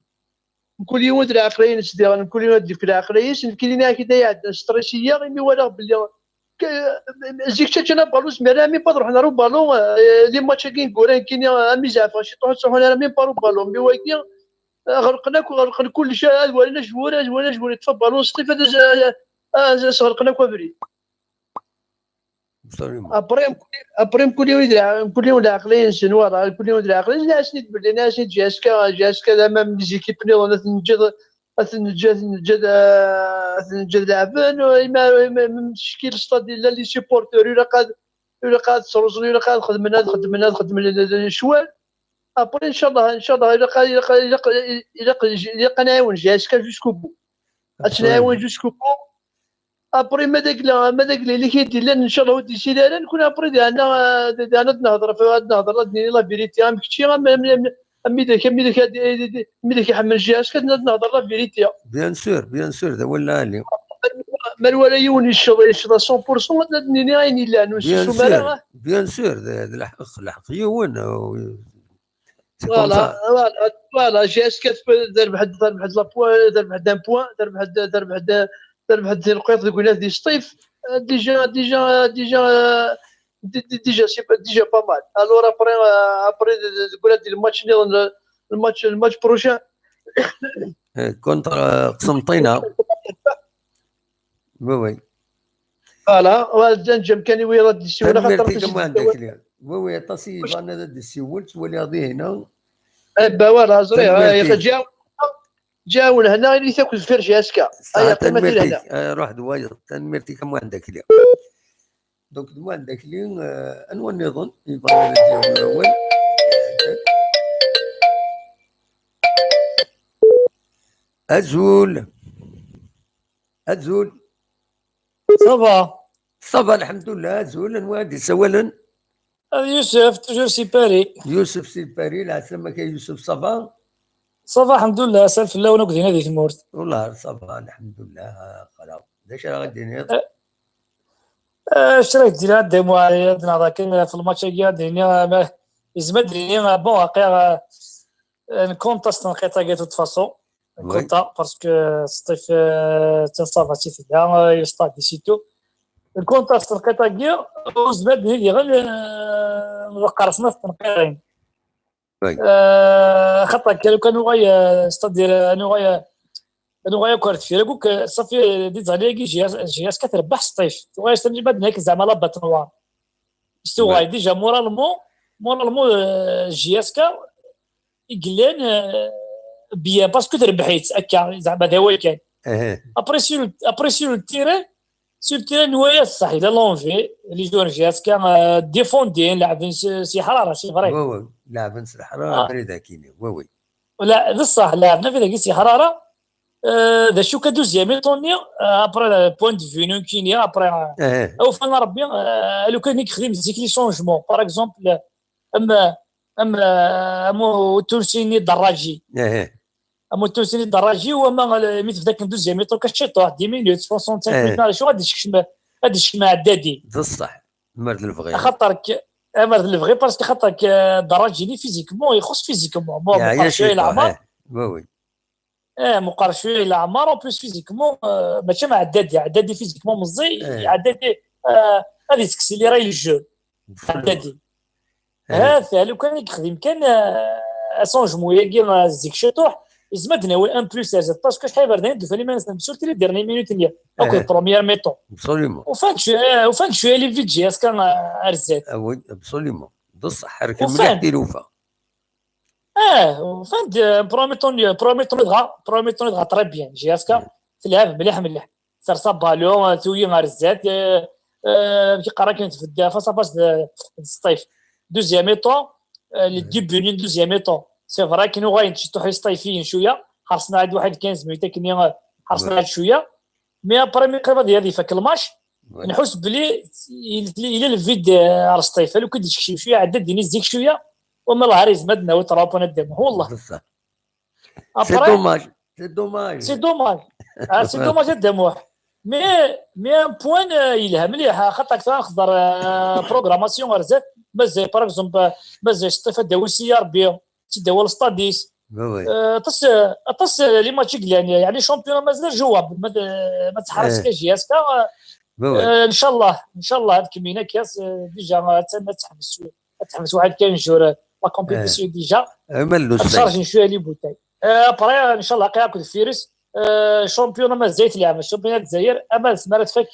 كل يوم العقلين صديق كل يوم ديك العقلين كاينين كذا عندنا ستريسيه مي ولا باللي زيك انا بالوس مي با نروح نرو بالون لي ماتش كي نقول كاين ميزافا شي طوح انا مي با رو بالون مي واكي غرقناك كل شيء ولا جوار تفضلوا سطيف هذا غرقناك وبري ابريم كل يوم العقلين سنوار كل يوم العقلين ناس نتبدل ناس جاس كذا ما زيكيب نيل نجد لعبان ما مشكل ستاد لي سيبورتور ولا قاد صروزني ولا قاد خدمنا شوال ابري ان شاء الله الا نعاون جاسكا جوسكو بو نعاون جوسكو بو ابري ما داك اللي كيدير لنا ان شاء الله ودي سي لا نكون ابري انا نهضر لا فيريتي ام كتشي مي داك يحمل جاسكا نهضر لا فيريتي بيان سور هذا ولا اليوم ما ولا يوني الشغل 100% ني عيني لا نسو مالا بيان سور هذا الحق يون فوالا جاسكا درب حد لابوا درب حد القيط اللي دي سطيف ديجا با مال الور ابري تقول هادي الماتش بروشان كونتر قسنطينه وي فوالا والجنجم كان يرد السيوله خاطر كم عندك اليوم وي تصيب انا ذا السيول تولي غادي هنا فوالا زري جاون هنا اللي تاكل فرش اسكا اي قيمه هنا روح دواير تنمرتي كم عندك اليوم دونك دو عندك اليوم انو نظن يبغى اليوم الاول أزول صافا الحمد لله. أزول نوادي سوالا يوسف توجور سيباري يوسف سيباري العسلامة كي يوسف صافا الحمد لله سالف الله ونقدي هذه تمورت والله صافا الحمد لله. خلاص داش راه غادي نيض شريت ديال هاد ديمو عندنا ذاك في الماتش ديالنا يزمد لي بون واقع نكونتاست نقيطه كاع توت فاسون كونتا باسكو سطيف تصافا تيفيا يستاد سيتو الكونتاست نقيطه كاع وزمد لي غير نقرصنا في التنقيرين خطا كانوا غايا ستادير انو غايا كارت فيه لك صافي ديت عليا جياس كتربح سطيف غايا استني بعد هيك زعما لا بات نوار استو غايا ديجا مورالمون جياسكا يقلان بيان باسكو تربحيت هكا زعما هذا هو كان ابري سور التيران نوايا صح الا لونفي لي جور جياسكا ديفوندين لاعبين سي حراره سي فري وي لاعبين سي حراره بريده كيني وي لا بصح لاعبنا في ذاك سي حراره ذا شو كدوزيام طوني ابري بوين دو في نو كيني ابري او فانا ربي لو كان يخدم ديك لي شونجمون باغ اكزومبل امو تونسيني دراجي امو تونسيني دراجي وما ميت في ذاك الدوزيام ميتر كشيطو 10 مينوت 65 مينوت شو غادي تشكش عدادي بصح مرد الفغير خاطرك امل الفغي باسكو خاطرك دراجيني فيزيكمون يخص فيزيكمون يا شويه العمر وي مقارن شويه العمر اون بلوس فيزيكمون ماشي مع عدادي فيزيكمون مزي عدادي غادي تكسيليري الجو عدادي هذا لو كان يخدم كان اسونجمون يا زيك شطوح يزمد ناوي ان بلوس زاد باسكو شحال بردين دو فالي مانس نمسورتي لي ديرني مينوت نيا اكو بروميير ميطون ابسوليومون وفانك شويه لي فيدجي اسكان ارزات وي ابسوليومون بصح حركه مليح ديروفا وفان برومي طون يدغى تري بيان جياسكا تلعب مليح سرسا بالون توي غارزات كيقرا كانت في الدافع صافاش الصيف دوزيام ميطون لي ديبونين دوزيام ميطون سي فرا كانوا غاين تشتو حي صيفيين شويه حرصنا عاد واحد 15 مينوت كني حرصنا عاد شويه مي ابري مي قريبه ديال هذه فك الماتش نحس بلي الى الفيد على الصيف لو كنت شويه عدد ديني زيك شويه وما الله عريز مدنا وترابنا الدم والله بصح سي دوماج سي دوماج الدم مي ان بوين يلها مليح خاطرك تنخضر بروغراماسيون رزات مازال باغ اكزومبل مازال صيفه داوي سيار بي تداول ستاديس طس لي ماتش يعني شامبيون مازال جواب ما تحرس كاجياسكا ان شاء الله هاد كمينه كاس ديجا ما تحبس واحد كان جور لا كومبيتيسيون ديجا تشارجي شويه لي بوتاي ابري ان شاء الله قاعد فيرس شامبيون مازال تلعب شامبيون الجزائر اما سمارت فك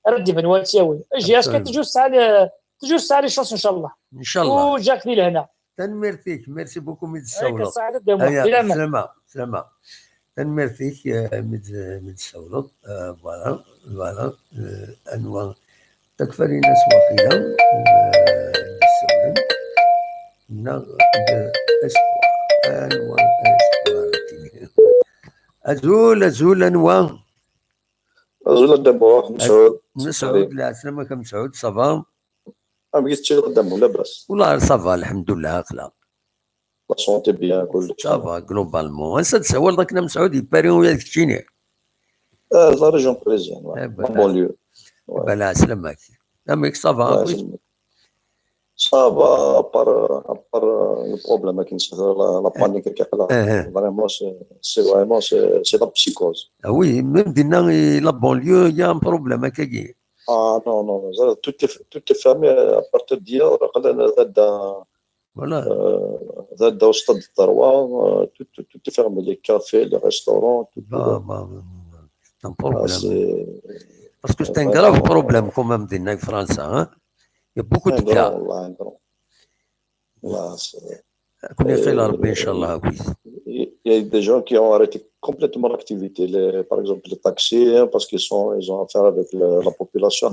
ردي بنواتياوي جياسكا تجوز ساعه لي شونس ان شاء الله وجاكني لهنا تنميرتيك ميرسي بوكو ميد السولو سلامة تنميرتيك ميد السولو فوالا انواع تكفى لنا سواقيلا السولو انواع ازول انواع الدم مسعود لا سلامك مسعود صافا بقيت شي قدامهم لاباس والله صافا الحمد لله اخلاق لا سونتي بيان كلشي صافا جلوبالمون انسى تسول داك مسعود يباري وياك تشيني لا ريجون بريزيان بون ليو بلا سلامك اميك صافا صافا ابار البروبليم ما كاينش لا بانيك كيقلق فريمون سي لا بسيكوز وي ميم دينا لا بون ليو يا ان بروبليم هكاكي non, toutes les familles à partir d'hier, voilà. Au stade de Taroua, tout est fermé, les cafés, les restaurants, tout. C'est un problème. Parce que c'est un grave problème quand même en France. Hein? Il y a beaucoup de cas. Il y a des gens qui ont arrêté complètement l'activité, par exemple les taxis, parce qu'ils ont affaire avec la population.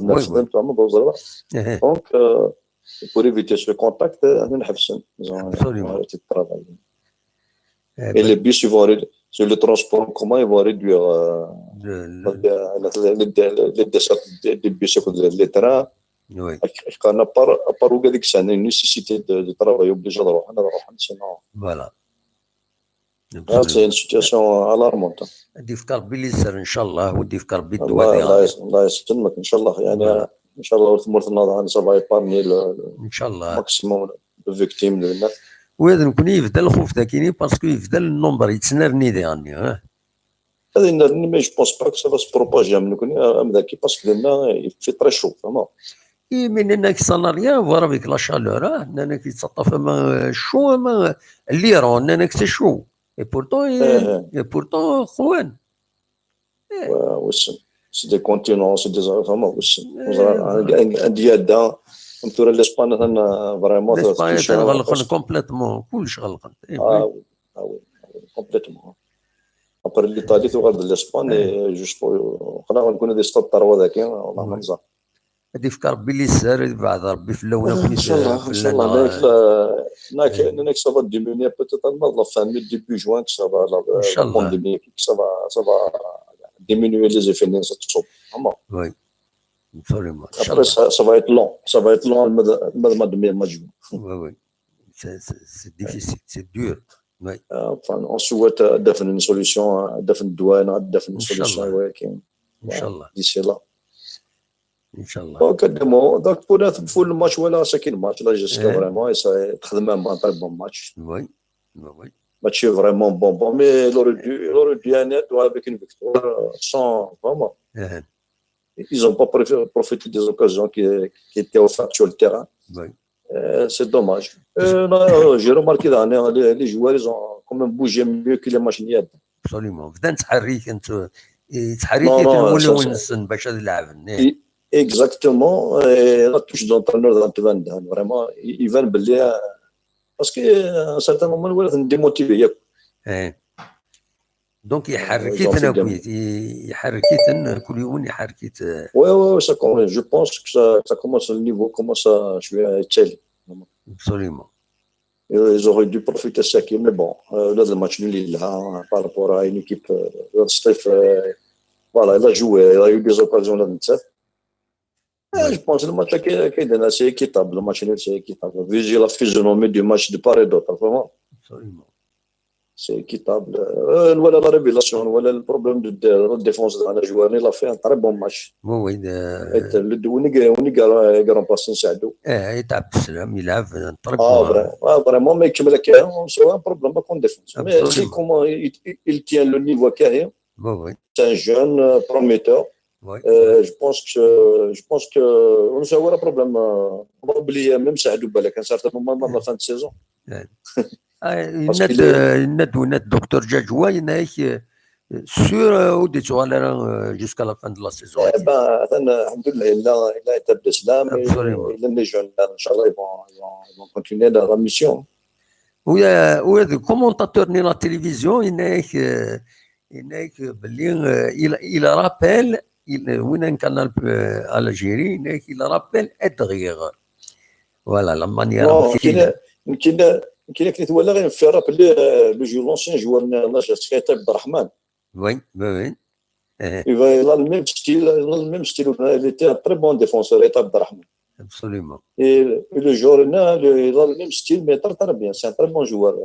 Donc, pour éviter ce contact, ils ont arrêté de travailler. Et les bus, sur le transport en commun, ils vont réduire les dessertes des bus, les trains. كان ابار هذيك السنه نيسيتي دو ترافاي اوبليجي نروح سينو فوالا سي ان سيتياسيون الارمونت دي في قلبي اللي يسر ان شاء الله ودي في قلبي الدواء الله يسلمك ان شاء الله يعني ان شاء الله ثمرت النهضه صافا يبارني ان شاء الله ماكسيموم دو فيكتيم للناس وهذا نكون يفدى الخوف تاكيني باسكو يفدى النومبر يتسنافني ديالني هذا نرني مي جو بونس با كو سا فا بروباجي نكون ام ذاكي باسكو لنا في تري شو فهمت من انك سالاريا فوالا بك لا شالور انك يتصطف ما شو ما الليرون انك تشو اي بورتون خوان وسن سي دي كونتينون سي دي زعما وسن عندي هذا نمتور لاسبان فريمون لاسبان تغلقن كومبليتمون كلش غلقن وي كومبليتمون ابر ليطالي تغلق لاسبان جوست خلينا نكونوا دي ستاد تروا ذاك والله ما نزار هادي فكر ربي السار بعد ربي في اللونه ان شاء الله ان شاء الله ناك سافا ديموني بوتيتالمون لا فامي ديبي جوان سافا لا بانديمي سافا ديموني لي زيفي اللي تصوب وي ابسوليومون ابري سافا ايت لون المدى ما جون وي سي ديفيسيل سي دور وي اون سويت دفن سوليسيون دفن الدواء دفن سوليسيون ولكن ان شاء الله ديسي لا ان شاء الله. وكدموا دونك pour le match ولا ساكن ماتش لا جيسكا فريمون تخدم ان طري بون ماتش وي وي ماتشي فريمون بون مي لوري دو يعني avec une victoire sans vraiment ils ont pas profité des occasions qui étaient offertes sur le terrain. Oui. C'est dommage. J'ai remarqué les joueurs ils ont quand même bougé mieux que les matchs d'hier. Absolument. بدنا تحريك انت تحريك نوليو نسن باش نلعب. Exactement. La touche d'entraîneur d'Antoine vraiment il va باللي parce que à un certain moment ولا démotivé. دونك يحركيتنا كويس يحركيتنا كل يوم يحركيت. Ouais ça commence, je pense que ça commence le niveau commence à شويه يتسالي. Absolument. Ils auraient dû profiter de ça mais bon là le match nul il a par rapport à une équipe Steph voilà il a joué il a eu des occasions là نتسف. Je pense que le match c'est équitable, le match c'est équitable. Vu la physionomie du match de part et d'autre, vraiment. Absolument. C'est équitable. Voilà la révélation, voilà le problème de la défense de la joueur. Il a fait un très bon match. Oui. On est remplacé Saadou. يتعب السلام يلعب طرق. Vraiment, mais comme c'est un problème pas qu'on défense. Mais c'est comment il tient le niveau qu'il y a. Oui. C'est un jeune prometteur. Oui. Je pense que on a un problème. On va oublier même Saadou Balak à un certain moment dans la fin de saison. ند دكتور جاجوا ينايك سور ودي سؤال jusqu'à la fin de la saison. الحمد لله il a établi cela mais les jeunes ان شاء الله ils vont continuer dans la mission. ويا الكومونتاتور ني لا تيليفزيون ينايك باللي il rappelle وين كان الجيري ينايك il rappelle Edrigor. Voilà la manière. كاين كنت ولا غير في رابلي لو جو لونسيان جوار ناجي عبد الرحمن. Oui. Il a le même style, il était un très bon défenseur, عبد الرحمن. Absolument. Et le joueur il a le même style mais très bien, c'est un très bon joueur.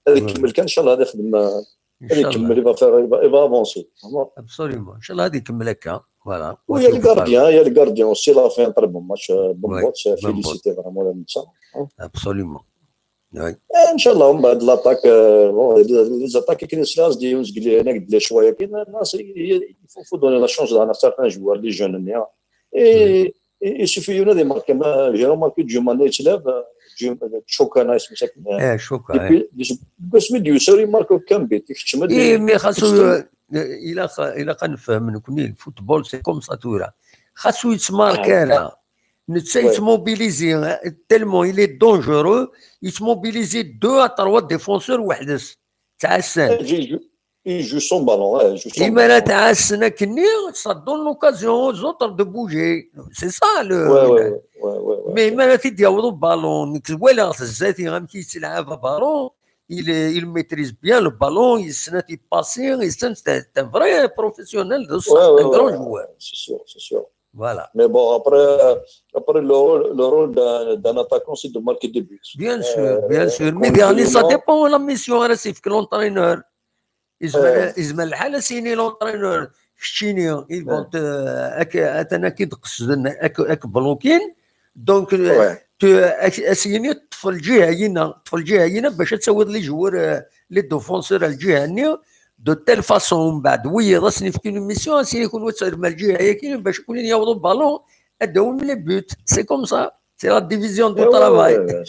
هذا يكمل كان ان شاء الله هذا يخدم هذا يكمل il va avancer. Absolument. ان شاء الله هذا يكمل هكا. Voilà. Il y a le gardien aussi, il a fait un très bon match. Bon match, félicité vraiment le médecin. Absolument. Oui. Inch'Allah, on va de l'attaque. Les attaques qui sont là, il faut donner la chance à certains joueurs, les jeunes. Et il suffit de marquer. J'ai remarqué que Djumane se lève, Chokana, Chokana. Et puis, بس مديوسر يماركو كم بيت يختم. مي خاصو إلا كنفهم نكوني الفوتبول سي كوم سا تورا خاصو يتماركا يتموبيليزي تيلمون إلي دونجورو يتموبيليزي 2 à 3 ديفونسور وحدس تاع السن يجو سون بالون إما لا تاع السن كني صدون لوكازيون زوتر دو بوجي سي سا لو مي ما لا تيدياوضو بالون ولا الزاتي غامكي تلعب بالون il maîtrise bien le ballon, il passe, c'est un vrai professionnel de ça, un grand joueur. C'est sûr. Voilà. Mais bon, après le rôle d'un attaquant, c'est de marquer des buts. Bien sûr. Mais dernier, ça dépend de la mission à que l'entraîneur. Ismaël Halassini, l'entraîneur, ils vont te bloquer. Donc, اسيني طفل الجهه هنا باش تسود لي جوار لي ديفونسور الجهه هنا دو تيل فاسون من بعد وي راسني في كل ميسيون اسيني يكون وتسير مع الجهه هي كاين باش يكون ياخذوا بالون اداو من لي بوت سي كوم سا سي لا ديفيزيون دو ترافاي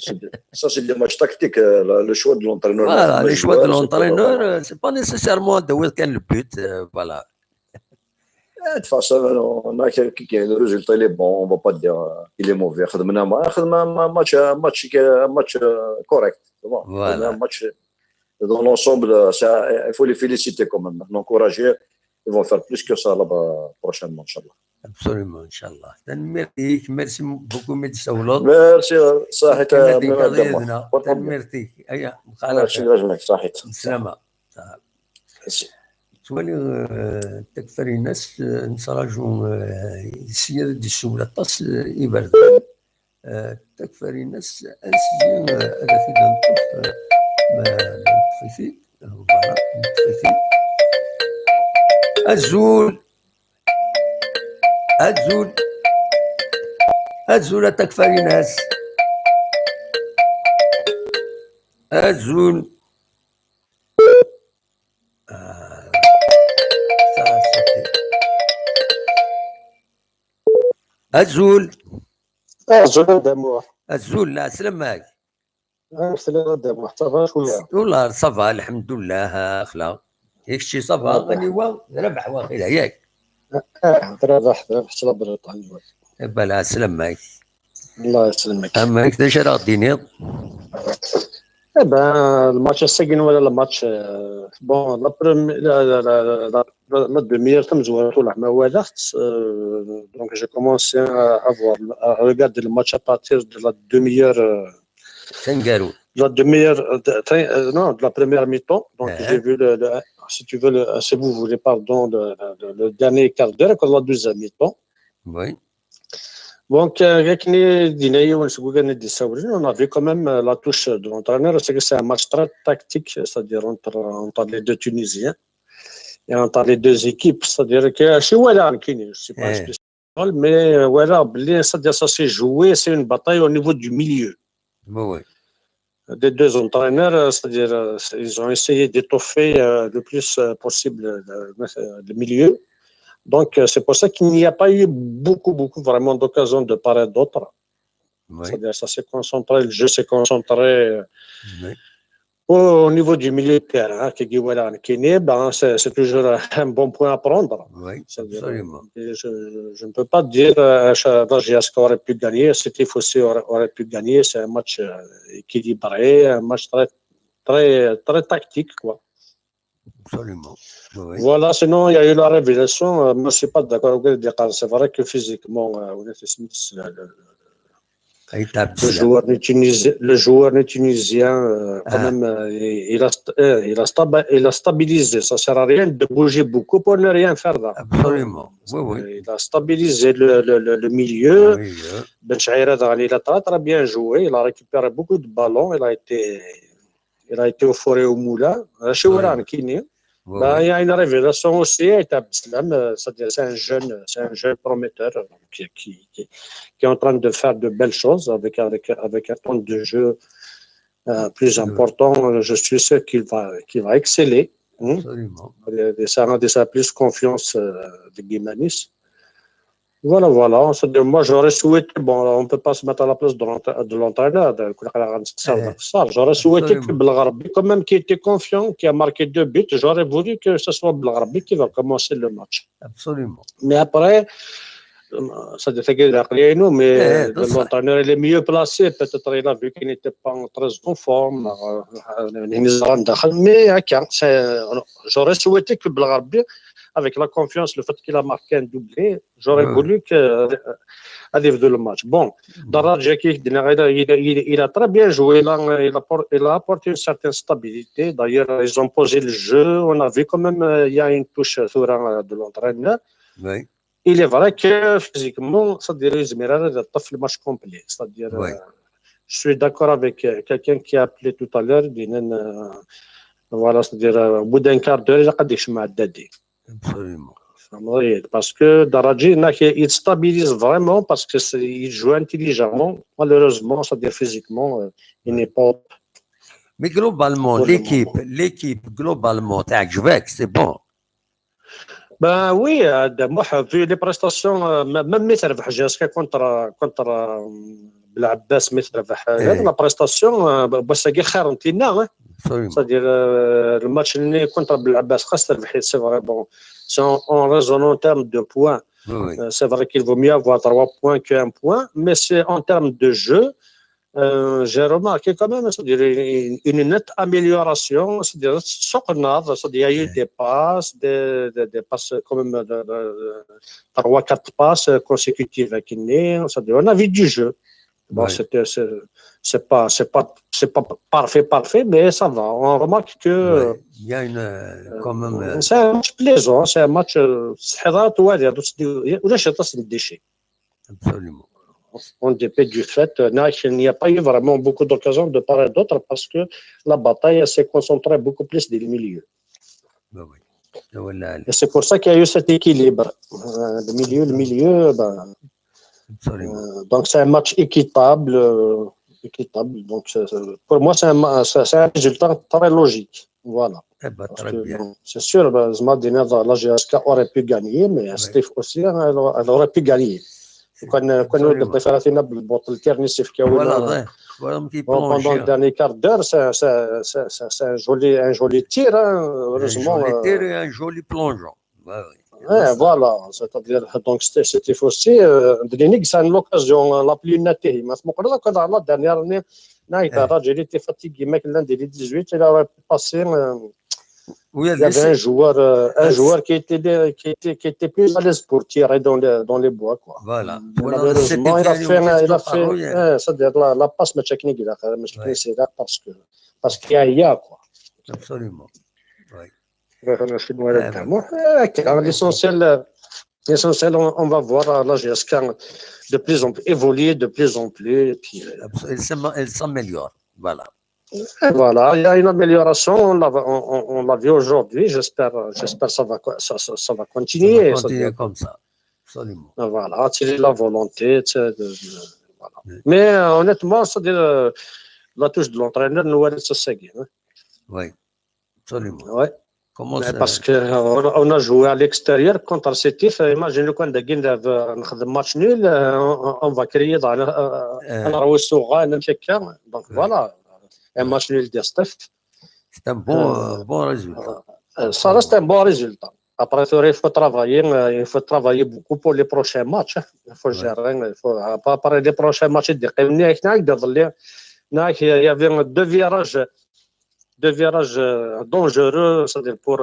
سا سي لي ماتش تاكتيك لو شوا دو لونترينور فوالا لو شوا دو لونترينور سي با نيسيسيرمون داو كان البوت فوالا. De toute façon, on a le résultat il est bon, on ne va pas dire qu'il est mauvais. Un match correct. Voilà. Un match dans l'ensemble, il faut les féliciter quand même, l'encourager. Ils vont faire plus que ça là-bas prochainement, Inch'Allah. Absolument, Inch'Allah. Merci beaucoup, Mehdi Saoulot. Merci, صحيت. Merci. صحيت. سلامة. تولي تكفر الناس نصراجو السيادة دي السولة الطاس يبرد تكفر الناس انسجي هذا في دنطف نطفيفي نطفيفي الزول Azul attaque Farinas. Azul. Ça, c'était. Azul. Azul d'amour. Azul, là, سلامك. سلامة d'amour. Ça va شوية. والله صافا الحمد لله اخلا. ياك شي صافا غنيوا ربح واخيلا ياك. ربح صبر طيب. بلا سلامك. الله يسلمك. اما كيفاش راه دينيض؟ الماتش السكن ولا الماتش بون la demi-heure comme je l'ai ما والخت donc j'ai commencé à regarder le match à partir de la demi-heure سنقارو la demi-heure non de la première mi-temps donc j'ai vu si tu veux si vous voulez pardon le dernier quart d'heure que la deuxième mi-temps oui. Donc, on a vu quand même la touche de l'entraîneur, c'est que c'est un match très tactique, c'est-à-dire entre les deux Tunisiens et entre les deux équipes, c'est-à-dire que je ne sais pas spécial, mais voilà, c'est-à-dire ça s'est joué, c'est une bataille au niveau du milieu. Oui. Des deux entraîneurs, c'est-à-dire ils ont essayé d'étoffer le plus possible le milieu. Donc, c'est pour ça qu'il n'y a pas eu beaucoup vraiment d'occasions de part et d'autre. Oui. C'est-à-dire, ça s'est concentré, le jeu s'est concentré au niveau du milieu de terrain. C'est toujours un bon point à prendre. Oui, absolument. Je ne peux pas dire que Giasco aurait pu gagner, Sétif aussi aurait pu gagner. C'est un match équilibré, un match très tactique, quoi. Absolument. Oui. Voilà, sinon il y a eu la révélation. Moi, je ne suis pas d'accord avec le départ. C'est vrai que physiquement, le joueur tunisien, quand même, il a stabilisé. Ça ne sert à rien de bouger beaucoup pour ne rien faire là. Absolument. Oui. Il a stabilisé le milieu. Ben Chaïred, il a très bien joué. Il a récupéré beaucoup de ballons. Il a été au forêt au moulin. Il y a une révélation aussi, c'est-à-dire c'est un jeune prometteur qui est en train de faire de belles choses avec un temps de jeu plus important. Je suis sûr qu'il va exceller. Absolument. Ça a plus confiance de Guimanis. Voilà. Moi, j'aurais souhaité, bon, on ne peut pas se mettre à la place de l'entraîneur, j'aurais souhaité que Belgarabi, quand même, qui était confiant, qui a marqué 2 buts, j'aurais voulu que ce soit Belgarabi qui va commencer le match. Absolument. Mais après, ça dépend nous, mais l'entraîneur il est mieux placé, peut-être il a vu qu'il n'était pas très en forme, mais j'aurais souhaité que Belgarabi, avec la confiance, le fait qu'il a marqué un doublé, j'aurais voulu qu'il de le match. Bon, Darad Jaki, il a très bien joué, il a apporté une certaine stabilité. D'ailleurs, ils ont posé le jeu, on a vu quand même, il y a une touche de l'entraîneur. Oui. Il est vrai que physiquement, c'est-à-dire le match complet. C'est-à-dire, je suis d'accord avec quelqu'un qui a appelé tout à l'heure, voilà, c'est-à-dire, au bout d'un quart d'heure, il a dit que je m'ai Absolument. Parce que Daradji, il stabilise vraiment parce qu'il joue intelligemment. Malheureusement, c'est-à-dire physiquement, il n'est pas. Mais globalement, l'équipe, globalement, c'est bon. Ben oui, moi, vu les prestations, même Mitrevah, Giasca contre Blabas Mitrevah, la prestation, c'est-à-dire le match contre Blabas, c'est vrai, bon. En raisonnant en termes de points, c'est vrai qu'il vaut mieux avoir 3 points qu'1 point, mais c'est en termes de jeu, j'ai remarqué quand même, c'est-à-dire une nette amélioration, c'est-à-dire il y a eu des passes, des passes quand même 3-4 passes consécutives à Kiné, c'est-à-dire on a vu du jeu. Bon, c'est pas parfait, mais ça va. On remarque que il y a quand même. C'est un match plaisant, c'est un match Absolument. En dépit du fait qu'il n'y a pas eu vraiment beaucoup d'occasions de part et d'autre parce que la bataille s'est concentrée beaucoup plus dans le milieu. Et c'est pour ça qu'il y a eu cet équilibre. Le milieu, Donc c'est un match équitable. Donc pour moi, c'est un résultat très logique. Voilà. C'est sûr, la GSK aurait pu gagner, mais Steve aussi, elle aurait pu gagner. Quand nous déférons بالبطولتين نصف كاوي pendant le dernier quart d'heure, c'est un joli tir, heureusement. Un joli tir et un joli plongeon. Voilà, c'est-à-dire donc Steve aussi, c'est l'occasion la plus nette. ما تمقرض كنا على dernière année, نايت الراجل était fatigué, mec l'un des 18, il aurait passé. Il y avait un joueur qui était plus à l'aise pour tirer dans les bois, quoi. Voilà. Malheureusement, il a fait c'est-à-dire la passe technique, parce qu'il y a quoi. Absolument. Oui. L'essentiel, on va voir la GSK de plus en plus évoluer, de plus en plus. Et puis, elle s'améliore. Voilà. Voilà, il y a une amélioration, on l'a vu aujourd'hui, j'espère que ça va continuer. Ça va continuer comme ça, absolument. Voilà, attirer la volonté. Voilà. Mais honnêtement, c'est-à-dire la touche de l'entraîneur, nous allons se seguir. Oui, absolument. Ouais. Parce qu'on a joué à l'extérieur contre Sétif. Imaginez quand on match nul, on va créer donc voilà. Un match nul de Steph. C'est un bon résultat. Ça reste un bon résultat. Après, il faut travailler beaucoup pour les prochains matchs. Il faut gérer. Après les prochains matchs, il y avait deux virages dangereux, c'est-à-dire pour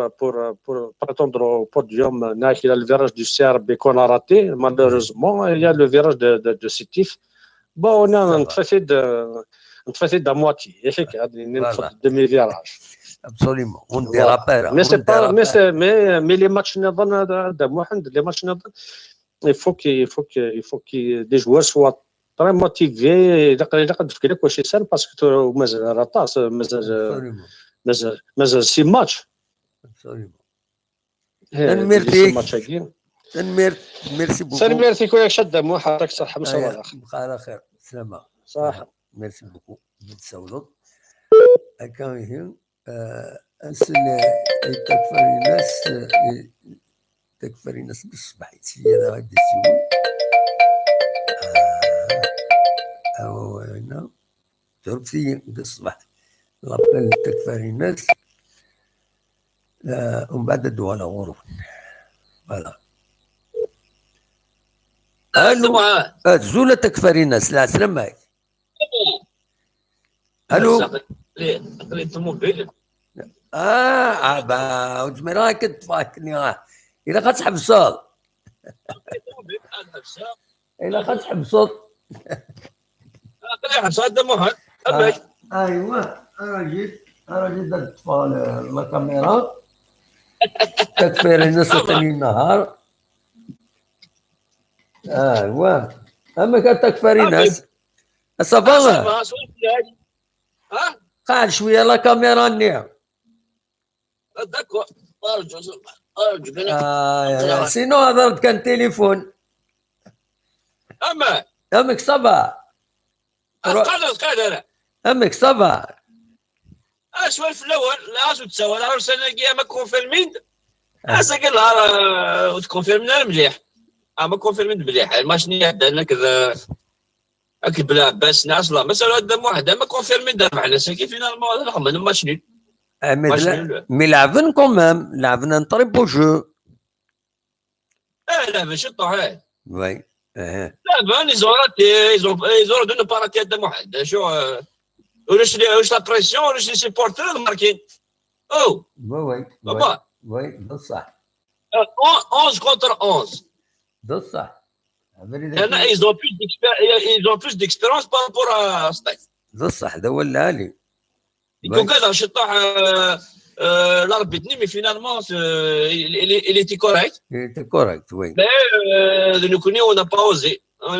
prétendre au podium. Il y a le virage du CRB qu'on a raté, malheureusement. Il y a le virage de Sétif. Bon, on a un fait de moitié, une demi-virage. Absolument, on ne dérape pas. Mais les matchs il faut que des joueurs soient très motivés. Parce que مازال 6 matchs. Absolument. Merci beaucoup. Merci خويا شد حضرتك صحة مسا على خير سلامة. صح. ميرسي بوكو نتسولوا هكا هي أنسل تكفر الناس بالصباح هذا غادي تسول أو هنا ضرب في الصباح لابل تكفر الناس ومن بعد دوا على غرف فوالا زولة تكفر الناس لا سلامة الو عبا وتمي راه كتفاكني الا غتحبسوا الا غتحبسوا ايوا انا جيت نطفى لا كاميرا تكفير الناس ثاني النهار ايوا اما كتكفر الناس صافا قال شويه لا كاميرا نيا سينو هضرت كان تليفون امك صبا قادر امك صبا شوي في الاول لا تسوى لا رسلنا ما كونفيرمين قال لها وتكونفيرمنا مليح اما كونفيرمين مليح الماشي عندنا كذا اكيد بلا باس ناس لا مثلا قدام واحد ما كونفيرمين دابا حنا ساكن فينالمون رقم الماتش مي لعبن كومام لعبنا نطريبو جو لا ماشي طاح وي لعبن ils ont donné باراتي قدام واحد شو واش لا بريسيون واش لي سيبورتور ماركين وي بصح 11 contre 11 بصح ils ont plus d'expérience par rapport à Steph. بصح هذا هو العالي يكون كذا شطح l'arbitre mais finalement il était correct. Il était correct, oui. Mais de nous connaître, on n'a pas osé. On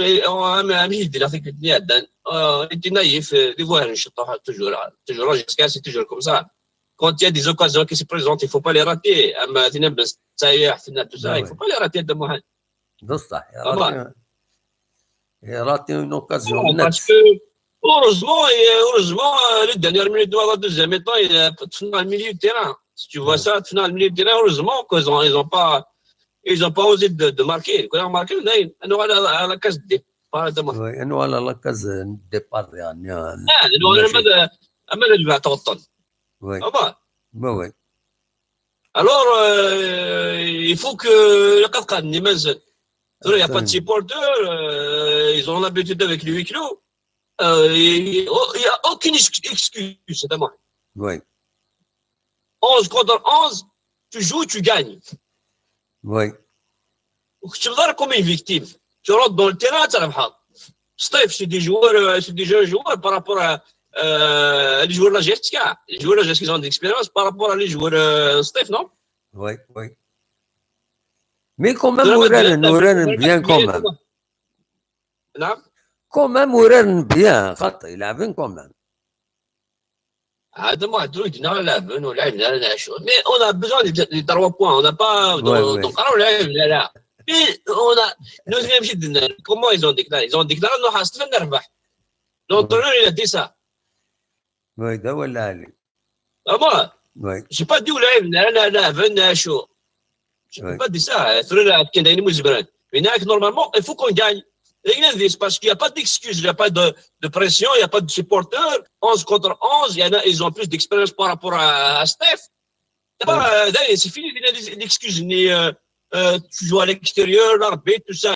a mis de la sécurité là-dedans. On était naïf de voir un shot toujours jusqu'à c'est toujours comme ça. Quand il y a des occasions qui se présentent, il ne faut pas les rater. أما تنبس تسايح tout ça, il ne faut pas les rater de moi. بصح raté une occasion parce que heureusement, les dernières minutes de la deuxième mi-temps, il est dans le milieu de terrain. Si tu vois ça, dans le milieu de terrain, heureusement qu'ils n'ont pas osé de marquer. Quand ils ont marqué, ils ont à la case de départ. Oui, ils ont à la case de départ. Ils ont à Toton. Oui. Oui. Alors, il faut que le Qatar n'y mette. Il n'y a pas de supporters, ils ont l'habitude avec le huis clos. Il n'y a aucune excuse, c'est à moi. Oui. 11 contre 11, tu joues, tu gagnes. Oui. Tu vas comme une victime. Tu rentres dans le terrain, tu as Steph, c'est des jeunes joueurs par rapport à les joueurs de la GSK. Les joueurs de la GSK ont de l'expérience par rapport à les joueurs Steph, non? Oui, oui. Mais quand même, Mourane bien quand même. Non? Quand même, Mourane bien. Il a vu quand même. هذا ما ادري نلعب ولعبنا شو مي اون ا بيزون دي 3 بوان اون با دونك راهو لعبنا لا مي اون نو ماشي درنا كومون ايزون ديكلاري انه حاصل نربح لونترونور الى دي سا وي دا ولا علي اما وي جي با دي ولعبنا انا لعبنا شو جي با دي سا ثرنا كان دايرين مزبران هناك نورمالمون il faut qu'on gagne. Parce qu'il n'y a pas d'excuse, il n'y a pas de pression, il n'y a pas de supporters. 11 contre 11, ils ont plus d'expérience par rapport à Steph. C'est fini l'excuse. Tu joues à l'extérieur, l'arbitre, tout ça.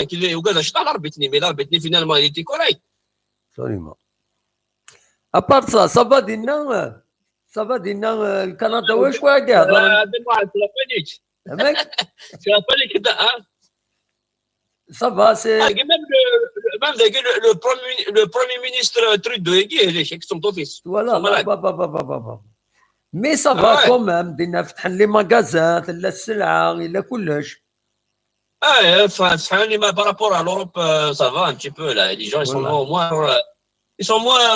Mais l'arbitre, finalement, il était correct. Absolument. À part ça, ça va dire le Canada, ouais, je crois, regarde. C'est la panique. C'est la panique. Ça va, c'est. Même le premier ministre Trudeau, il est son office. Voilà, mais ça va quand même. Les magasins, les السلعة, il a كلش. Par rapport à l'Europe, ça va un petit peu là. Les gens, ils sont moins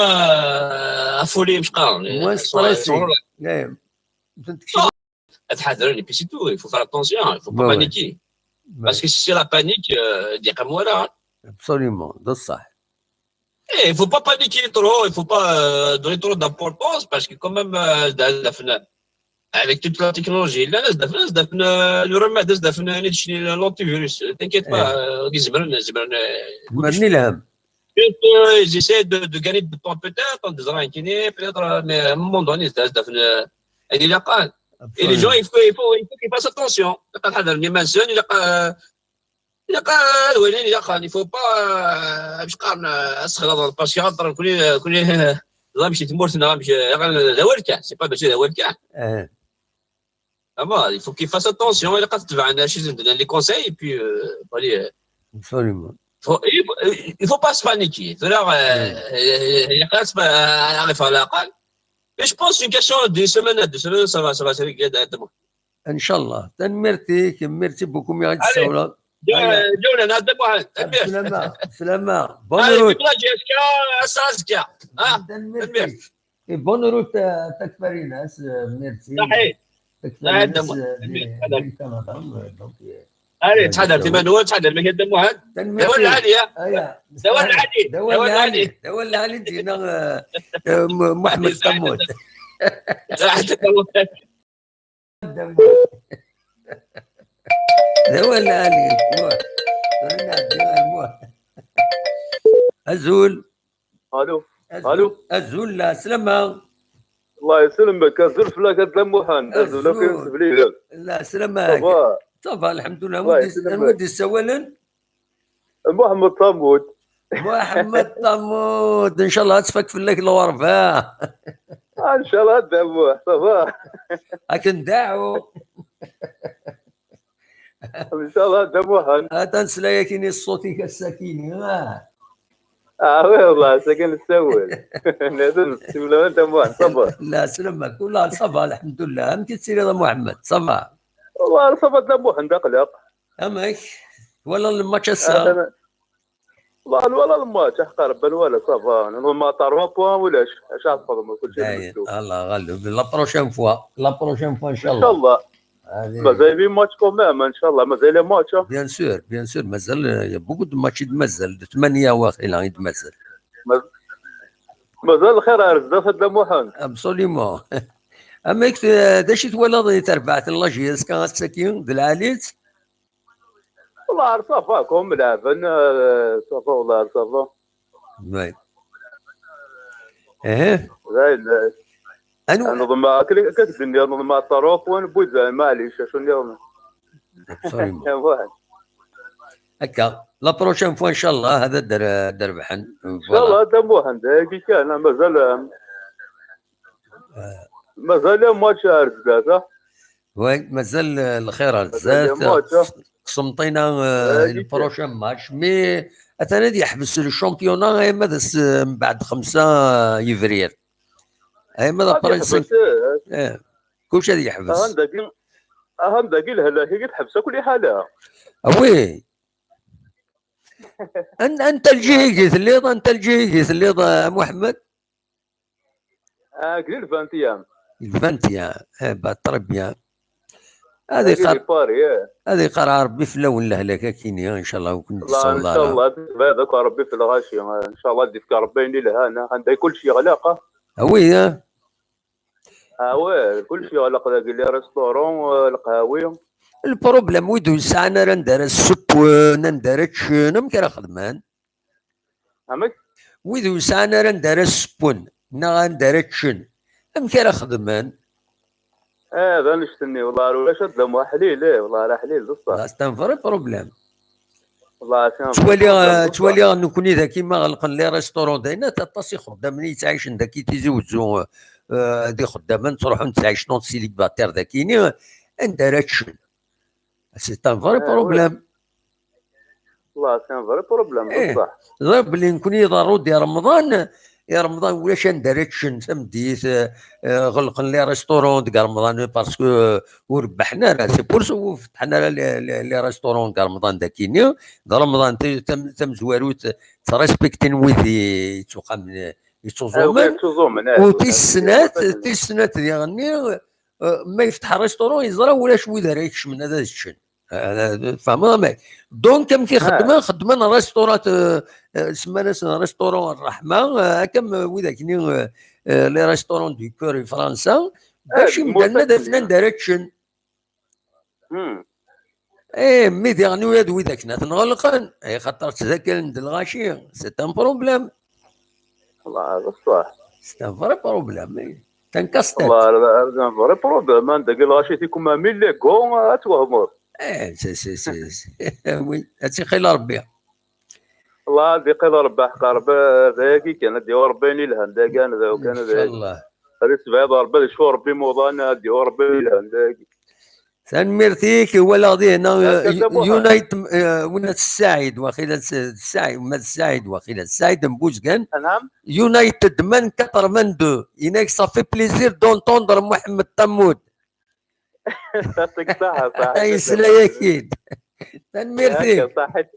affolés, je crois. Moins stressés. Et puis c'est tout. Il faut faire attention. Il ne faut pas paniquer. Parce que si c'est la panique, il y a comme voilà. Absolument, c'est ça. Il ne faut pas paniquer trop, il ne faut pas donner trop d'importance parce que quand même, avec toute la technologie, le remède, l'antivirus, t'inquiète pas, ils essaient de gagner du temps peut-être, en disant peut-être, mais à un moment donné, il y a et les gens, il faut qu'ils fassent attention. Il ne faut pas c'est pas il faut qu'ils fassent attention. Les conseils et puis absolument. Il ne faut pas se paniquer. Mais je pense qu'une question de semaine, ça va se régler directement. Inch'Allah. Merci beaucoup, Mireille Saoula. Salama. Bonne route. Et bonne route à Takfarinas. Merci. allez تحضر في منو تحضر ما يقدم واحد دول العالية دول العالي دينا محمد تموت دول العالي أزول أزول لا سلامة الله يسلمك أزول فلا كتلموحن أزول في بليل لا سلامة صافا الحمد لله. ودي السوالن محمد طمود ان شاء الله تفك في الليل الورفة ان شاء الله دموح صافا لكن داعو ان شاء الله دموحا تنسى لا يكيني الصوت كالسكيني والله ساكن السول نازل سولان دموحا صافا لا سلامك والله صافا الحمد لله يمكن تسير هذا محمد صافا والله صافا دموحا نقلق امك ولا الماتش الساعة ولا الماتش قربا ولا صافا ما طار بوان ولاش اش عطفض كل شيء الله غالب لا بروشين فوا ان شاء الله ان شاء الله مازال لي ماتش كومام ان شاء الله مازال لي ماتش. بيان سور مازال بوكو دو ماتش مازال 8 واخيلا مازال مازال الخير ارزدا هذا محمد. ابسوليمون. اما داش تولى تربعت لاجيس كان ساكين د العاليت. والله صافا كوم لعبن صافا والله صافا. وي. انا نظن كتبني نظن الطروق ونبوز معليش شنو ابسوليمون. هكا لا بروشين فوا ان شاء الله هذا دربحن ان شاء الله. هذا محمد كي كان مازال ماتش ارزدا. وي مازال الخير ارزات قسمطينا البروشين ماتش مي اثنادي يحبس الشامبيونا ماذا من بعد 5 يفرير اي ماذا بريسك كلشي هذا يحبس. اهم داكي الهلاكي تحبس كل حاله. وي انت الجهيز اللي محمد. قليل 20 ايام. 20 ايام بعد تربيه هذه قرار ربي في الاول الهلاكه كاينه ان شاء الله وكنت الله ان شاء الله هذاك ربي في الغاشي ان شاء الله ديك ربي لهنا عندها كل شيء غلاقه. وي وي كل شيء غلاق داك لي ريستورون القهاوي. البروبليم ويدو ساعنا ندار السب ندارتش نمكن خدمان. عمك ويدو ساعنا ندار السبون ندارتش نمكن خدمان. هذا نشتني والله ولا شد مو حليل والله راه حليل بصح. استنفر بروبليم. والله تولي نكوني ذا كيما غلقن لي ريستورون داينا تطاسي خدام اللي تعيش ذاكي تيزوجو دي خدام تروحوا نتعيش نون سيليباتير ذاكيني ندارتش. سي ان فري بروبليم. والله سي ان فري بروبليم بصح. ضرب اللي نكوني ضروري يا رمضان ولاش ندارتش فهمتي غلقن لي ريستورون ديال رمضان باسكو وربحنا راه سي بور سو فتحنا لي ريستورون ديال رمضان داكيني رمضان تم زوارو تريسبكتين ويدي توقع يتوزومن وتيسنات ديالني ما يفتح ريستورون يزرا ولاش ويداريتش من هذا الشيء فاهمه. دونك كم خدمنا ريستورات سمانا ريستورون الرحمه كم وذاك لي ريستورون دو كوري فرنسا باش يمدلنا دافنا ندارتشن. مي ديغني وذاك نغلقن خاطر تذاكر ند الغاشي سي ان بروبليم. والله بصح سي ان فري بروبليم تنكستات. والله ان فري بروبليم عندك الغاشي تيكون ما ملي كون توهموا. سي وي هادشي خير ربي. الله دي قيل ربي حق ربي ذاكي كان ديو ربي نيلهن ذاك كان ذا وكان ذاك. ان شاء الله. هذا سبب ربي شو ربي موضانا ديو ربي نيلهن ذاك. سنميرتيك ولا غادي هنا يونايت ونات السعيد واخيلا السعيد وما السعيد واخيلا السعيد مبوزكان. نعم. يونايتد من 82 يناك صافي بليزير دونتوندر محمد تمود. يعطيك الصحة صاحبي. اي سلا اكيد. سنميرتيك. صحيت.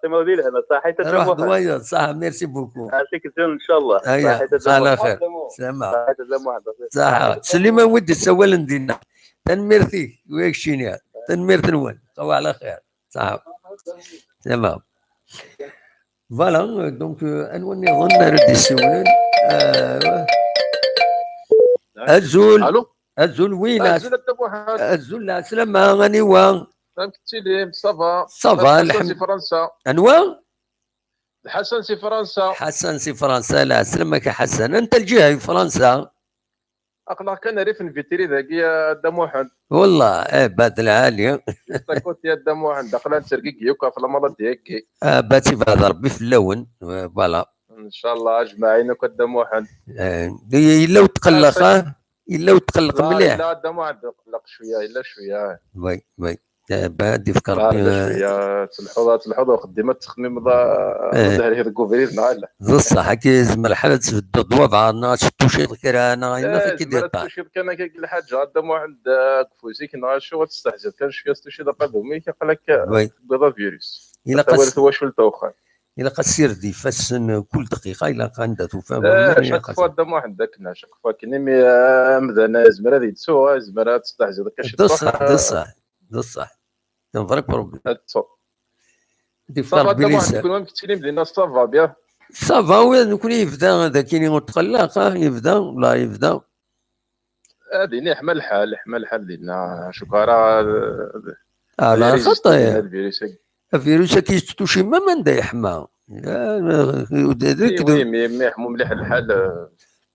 تموديل هنا صحيت. روح دويا صح ميرسي بوكو. يعطيك الزين ان شاء الله. صحيت على خير. سلام. صح سليمان ودي سوال ندينا. تنميرتي وياك شينيا تنمير تنوال صباح على خير صح تمام. فوالا دونك انوني ظن ردي السؤال. الزول الزول وين الزول لا سلامة غني وان سلام صافا الحمد لله. فرنسا انواع حسن سي فرنسا. حسن سي فرنسا لا سلامك يا حسن. انت الجهه في فرنسا اقلق كان ريف الفيتري ذاك يا دموحن والله باد العالي كنت يا دموحن دقلان سرقيك يوكا في المرض ديالك باتي بهذا ربي في اللون فوالا ان شاء الله اجمعين دموحن الا وتقلق مليح. لا دموحن تقلق شويه الا شويه وي بادي فكر ربي شويه تلحظوا خدمات التخميم ظهر هذا كوفيريز نعلى بصح كي مرحله الضواب عندنا شتو كرا انا ما في كي دير شي كان كاين الحاجه قدام واحد كفوسيك نعشو تستحزر كان شي دابا دومي كيقول لك بيضا فيروس الا قص هو شو التوخان الى قصير دي فسن كل دقيقه الى عندها تفهم شاك فوا دم واحد داك شاك فوا كاين مدانا زمرا دي تسوى زمرا تصلح زاد بصح كان فرق بروبليم دي صافا دم واحد يكون مكتلين بدينا صافا بيان صافا وين نكون يبدا هذا كاين يتقلق يبدا ولا يبدا هادي حمل الحال ديالنا شكرا لا خطا الفيروس كيستوشي ما من دا يحمى مي يحمو مليح الحال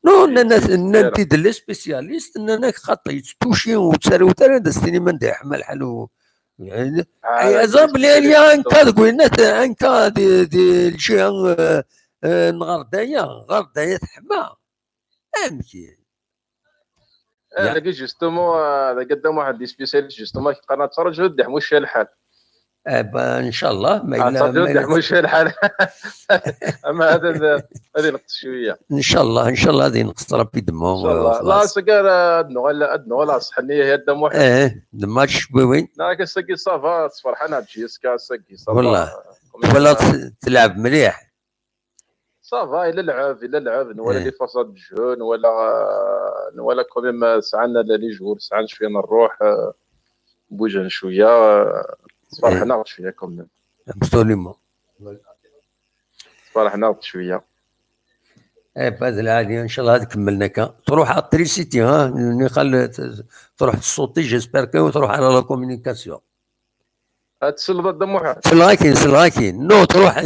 نو انت دلي سبيسياليست انك خاطر يستوشي وتسالو ترى دستني من دا يحمى الحال يعني عزاب لي انكا تقول انكا دي الجهه غردايه تحمى امشي هذاك جوستومون هذا قدام واحد دي سبيسياليست جوستومون قناه تفرج يحموش فيها الحال ان شاء الله ما يحموش فيها الحال اما هذا هذه نقص شويه ان شاء الله غادي نقص ربي دمو ان شاء الله لا سكر ادنو لا صحني هي دم واحد دماش وين لا كسكي صافا فرحان هادشي سكي صافا والله ولا تلعب مليح صافا الى لعب ولا لي فاصاد جون ولا كوميم سعنا لي جور سعنا شويه نروح بوجن شويه فرحنا شويه كوميم ابسوليمون فرحنا شويه بهذا العادي ان شاء الله هذه كملناك تروح على التريسيتي نخل تروح تصوتي جيسبر كو تروح على لا كومونيكاسيون تسلط دم واحد سلغاكين نو تروح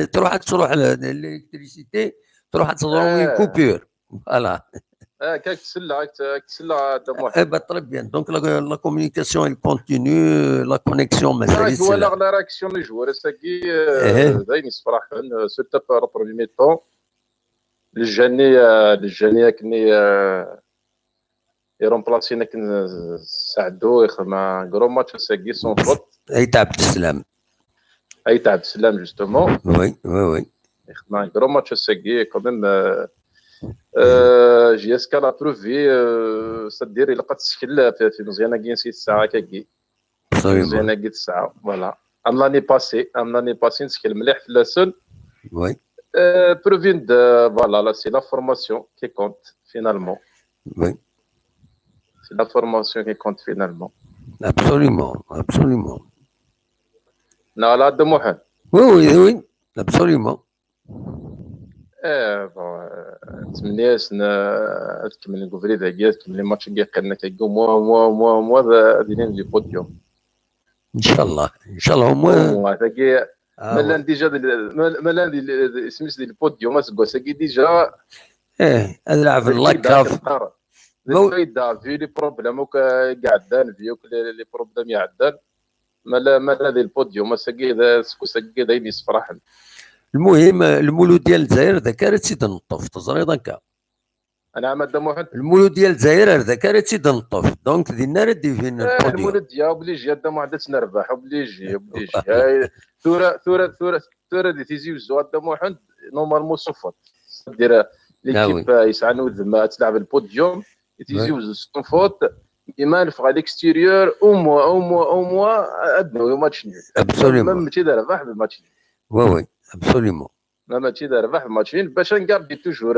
الالكتريسيتي تروح تضرب كوبير فوالا كاك تسلى دم واحد طريب بيان دونك لا كومونيكاسيون كونتينيو لا كونيكسيون مازال ولا لا رياكسيون لي جوار ساكي داين صراحه سيرتا بار بروميي طون للجانيه كني يرومبلاسينا كنساعدو يخدم كرو ماتش ساكي سون فوت ايت عبد السلام جوستومون وي يخدم كرو ماتش ساكي كوميم جي اس كا لا بروفي سدير الا قد تسكل في مزيانه كاين 6 ساعه كاكي مزيانه كاين 9 فوالا ام لاني باسي نسكل مليح في لاسون وي بروفين فوالا سي لا فورماسيون كي كونت فينالمون وي سي لا فورماسيون كي كونت فينالمون absolument لا دم واحد وي absolument نتمنى تكمل الكوفري ذاك تكمل الماتش كي قلنا كيقول موا دايرين لي بوديوم ان شاء الله موا ذاك ملان ديجا ملان سميت ديال البوديوم ساكي ديجا هذا لعب اللاكاف الفايده في لي بروبليم قاعدان فيوك لي بروبليم يعدان مالا ديال البوديوم ساكي داير يصفرحن المهم المولود ديال الجزائر ذاك راه تسيد نطف تزري داك انا مادام واحد المولود ديال الجزائر ذاك راه تسيد نطف دونك دينا راه دي فين البوديوم المولود ديال بلي جي هذا ما عندها تنربح بلي جي ثوره دي تيزي وزو هذا واحد نورمالمون صفر دير ليكيب يسعنوا ذما تلعب البوديوم تيزي وزو صفوت ايمان في الاكستيريور او موا ادنو ماتش نيل ابسوليومون ماشي دار ربح بالماتش وي ابسوليومون ماشي دار ربح بالماتشين باش نقاردي توجور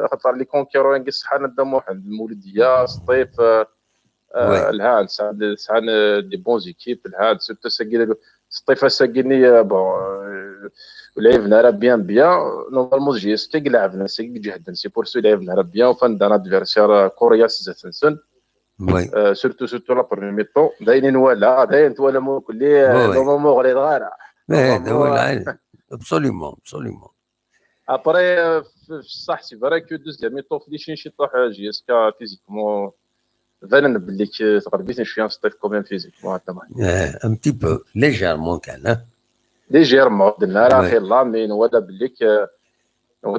خاطر لي كونكيرون صحان قدام واحد المولوديه سطيف الهان سعان دي بون زيكيب الهان سيرتو ساكي سطيفه ساكيني بون لعبنا راه بيان نورمالمون جي اس كي لعبنا ساكي جهدنا سي بور سو لعبنا راه بيان وفان ادفيرسير كوريا سيزاتنسن وي سورتو لا بروميي طون دايرين داين تولا مو كلي نورمالمون غير غاره هذا هو العالم ابسوليومون ابري صح سي فري كو دوزيام مي طون فليشين شي طاح جي اس كا فيزيكمون فانا بلي تقربيت شويه نسطيف كوميم فيزيكمون هذا ان تي بو ليجيرمون كان ليجيرمون درنا راه خير لا مين ولا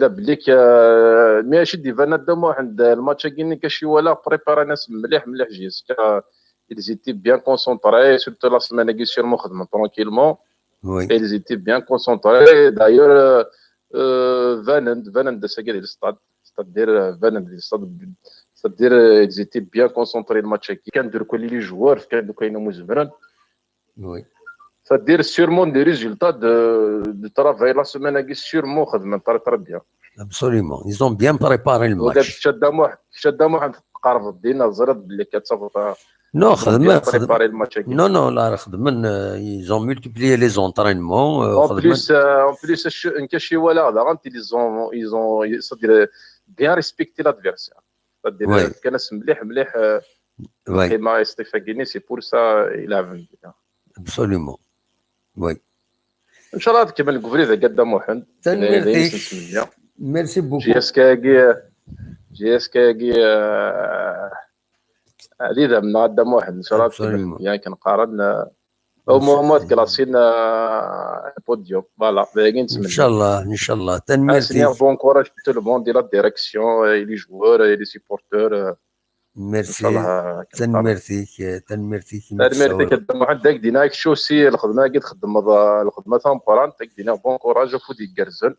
بليك ماشي دي فانا دمو عند الماتش كاين كشي ولا بريبارا ناس مليح جي اس كا ils étaient bien concentrés surtout la semaine qui sur مخدم tranquillement ils étaient bien concentrés d'ailleurs Vanand de ساكي ديال الستاد ديال Vanand ديال الستاد c'est-à-dire ils étaient bien concentrés le match كي كان دركو لي جوار كانوا كاينين مزمران وي فدير سيرمون دي ريزولتا دو ترافاي لا سيمانه كي سيرمون خدمه طري بيان. Absolument. Ils ont bien préparé le ودابا match. شاده واحد قارب الدين زرد باللي كتصافط. Non, bien préparé le match. Non, non, là, ils ont multiplié les entraînements. En plus, ils ont bien respecté l'adversaire. C'est-à-dire كان مليح كيما ستيفاكيني سي بور سا il a vaincu. Absolument. Oui. ان شاء الله كما نقولوا اذا قدام واحد. Merci beaucoup. جي اس كي عديدة من قدام واحد ان شاء الله يعني كنقارن او مومات كلاسين البوديوم فوالا باغيين نتمنى ان شاء الله تنميرتي بون كوراج تو لو موند ديال لا ديريكسيون لي جوور لي سيبورتور ميرسي تنميرتي قدام واحد داك ديناك شوسي الخدمه كي تخدم الخدمه تامبران داك دينا بون كوراج فودي كارزون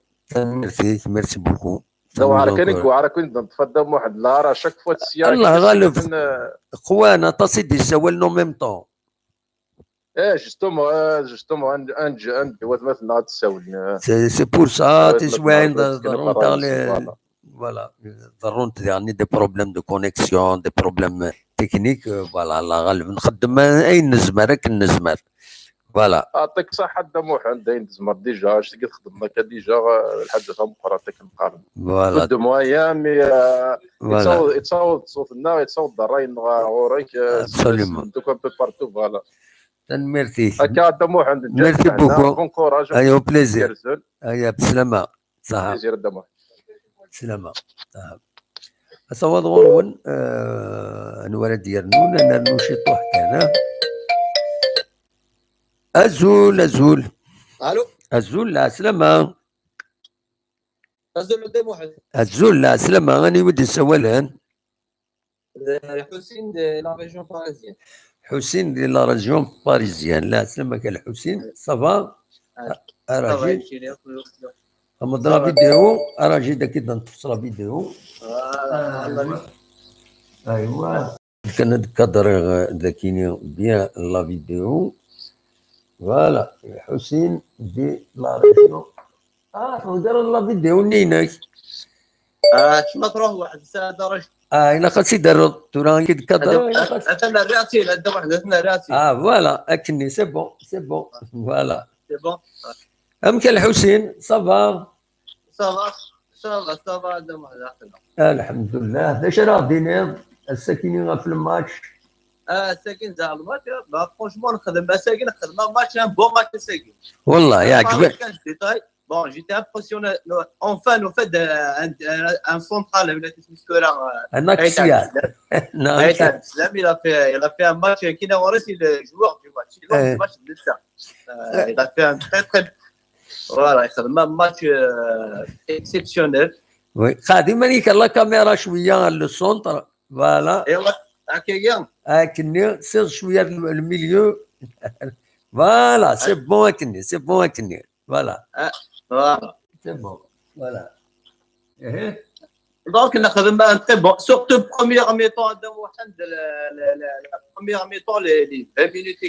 ميرسي بوكو لو عارفين نتفضل واحد لا راه شاك فوا تسيا الله غالب قوانا تصيدي سوال نو ميم طون جوستومون ان جوات مثلا تساول سي بور سا تسواين ضروري فوالا ضروري يعني دي بروبليم دو كونيكسيون دي بروبليم تكنيك فوالا الله غالب نخدم اي نزمر راك النزمر فوالا يعطيك صحة دموح عندي تزمر ديجا اش تقدر تخدم لك ديجا الحاجة مقراتك نقارن فوالا دو مويان مي يتصاوب صوت النار يتصاوب الراين غوريك ابسوليومون دوك ان بو بارتو فوالا ميرسي هكا دموح عند ميرسي بوكو بون كوراج ايوا بليزير ايوا بسلامة صح بليزير دموح بسلامة أصوات غورون نورا ديالنا نرنو شي طوح كان أزول الو لا سلامة أزول قدام واحد لا سلامة راني ودي سوالان حسين دي لا ريجيون باريزيان حسين دي لا ريجيون باريزيان لا سلامة كان حسين صافا أراجي غمض لا فيديو أراجي داك نطفس لا فيديو أيوا كان كادر ذاكيني بيان لا فيديو فوالا حسين دي لا ريجيون ودار لا فيديو نيناك شما تروح واحد الساعة درجة إلا خاصي دار تورا كي كادر أنا راسي هذا واحد أنا راسي فوالا أكني سي بون فوالا سي بون كان الحسين صافا صافا هذا واحد الحمد لله باش راه دينا الساكنين في الماتش ساكن تاع الماتش فرونشمون نخدم ساكن نخدم ماتش ان بون ماتش ساكن والله يعجبك Bon, j'étais impressionné. Enfin, au fait, un central, un axial. Il a fait un match qui n'a pas le joueur du match. Il a fait un très. Voilà, il a fait un match exceptionnel. Oui, خادم لك لا كاميرا شويه للسونتر فوالا ايوا هكا كني سير شويه الميليو فوالا سي بون كني فوالا Voilà. C'est bon. Voilà. Donc, on a fait un très bon. Surtout, première mi-temps, la première mi-temps, les 20 minutes,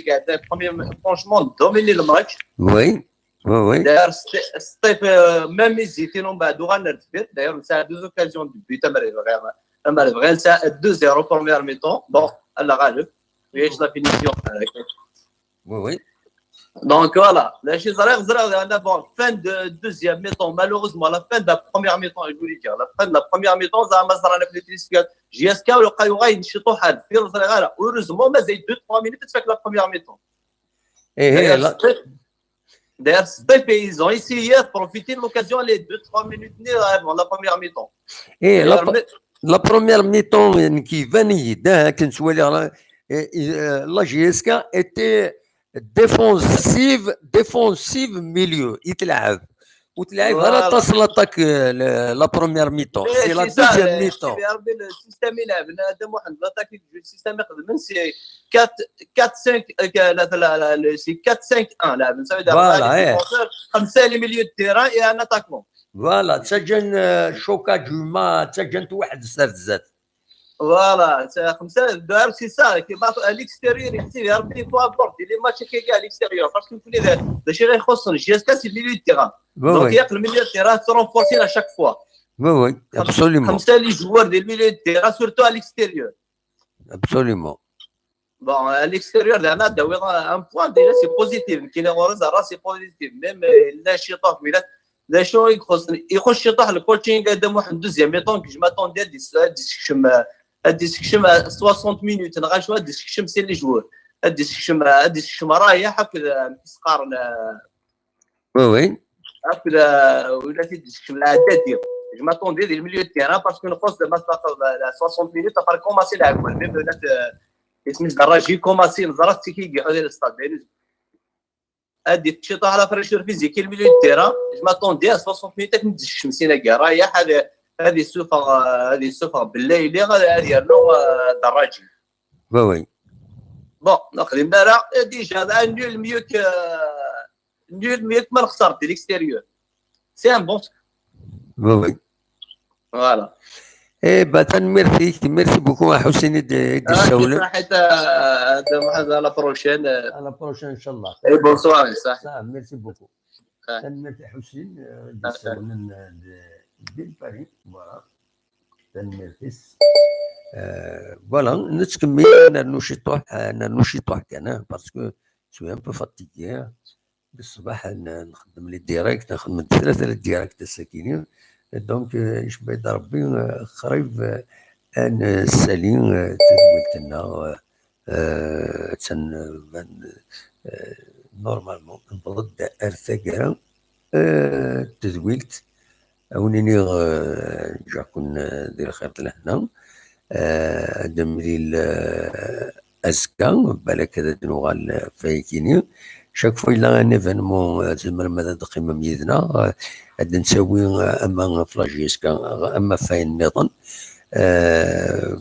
franchement, dominer le match. Oui. D'ailleurs, Steph, même ils n'ont pas de d'ailleurs, ça a deux occasions de but. Ça a 2-0 première mi-temps. Bon, elle a râlé. Oui, la finition. Oui. Donc voilà, fin de deuxième mi-temps, malheureusement, la fin de la première mi-temps, je voulais dire, la fin de la première mi-temps, ça a mazarana في التلسكات JSK ولقى يغا ينشطوا حد في الصغيره heureusement مازال 2-3 minutes تفك la première mi-temps. D'ailleurs, ils ont essayé de profiter de l'occasion les 2-3 minutes avant la première mi-temps. La première mi-temps qui venait d'un la JSK était défensive milieu يتلعب وتلعب غير تصلتك لا بروميير ميتون سي لا دوزيام ميتون السيستم يلعب هذا واحد لاطاكي السيستم يخدم سي 4-5 سي 4-5-1 لعب فوالا 5 لي ميليو تيران اي ان اتاكون فوالا تسجل شوكا جوما تسجلت واحد السرزات فوالا 5 دار سي سا كي باط الاكستيريور يكتب يا ربي فوا بورتي لي ماتش كي كاع الاكستيريور باسكو كل داكشي غير يخصني جي اس كا سي ميليو تيغان دونك ياقل ميليو تيغان ترونفورسي ا شاك فوا وي ابسوليومون 5 لي جوار ديال ميليو تيغان سورتو ا الاكستيريور ابسوليومون بون ا الاكستيريور زعما داوي ان بوان ديجا سي بوزيتيف كاين غورز راه سي بوزيتيف ميم لا شي طوح ولا لا شو يخش شطح الكوتشينغ قدام واحد دوزيام ميطون كي جماطون ديال ديسكشم 60 مينوت نغا شو ديسكشم سي لي جوور ديسكشم رايح هكا تسقارن وي ولا ديسكشم العداد ديال جماطون ديال الميليو تيران باسكو نقص ما تاخذ 60 مينوت تقدر كوماسي لعب ميم ولا اسمش دراجي كوماسي نزرات تيكي يقعد الاستاد ادي تشيطو على فريشور فيزيكي الميليو تيران جماطون ديال 60 مينوت كندز الشمسينه كاع رايح هذه السفر بالليل هذه نو دراجي وي بون نقدم دارا ديجا هذا نول ميوك ما خسرت الاكستيريور سي ان بون وي فوالا باتن ميرسي بوكو حسين الدسوله حتى هذا لا بروشين ان شاء الله اي بونسوار صح ميرسي بوكو ميرسي حسين الدسوله ديال باريس فوالا تنرفس فوالا نتكمل انا نشيطوح كان باسكو شويه ان بو فاتيكي بالصباح نخدم لي ديريكت نخدم 3 ديريكت الساكنين دونك يشبه ربي خريب ان سالين تدويلتنا تن نورمالمون نبض ارثاكرا تدويلت اونيني جاكون دير خير لهنا دمري ازكا بالك هذا نوغال فايكيني شاك فوا الا ان ايفينمون تزمر ماذا دقيمه ميدنا غادي نساوي اما فلاجيسكا اما فاين النظام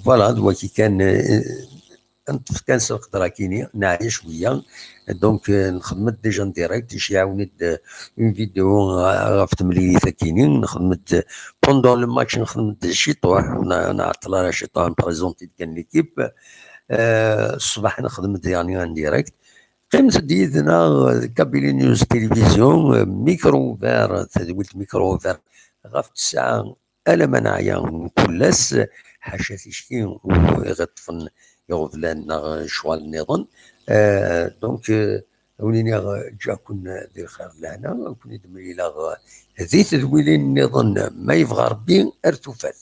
فوالا دوا كي كان سوق دراكيني ناعي شويه دونك نخدمت ديجا ديريكت يعاوني اون فيديو غاف تمليليثا كاينين نخدمت بوندون لو ماتش نخدمت شيطوح نعطل على شيطوح نبريزونتي كان ليكيب الصباح نخدمت يعني ان ديريكت قيمت ديدنا كابيلي نيوز تلفزيون ميكرو فار تدويلت ميكرو فار غاف الساعه الا منعيا كلاس حاشا تشكي ويغطفن يغوض لنا شوال النظام دونك ونيني جا كنا دير خير لهنا كنا دمري لا ذي تدويلين النظام ما يبغى ربي ارتفات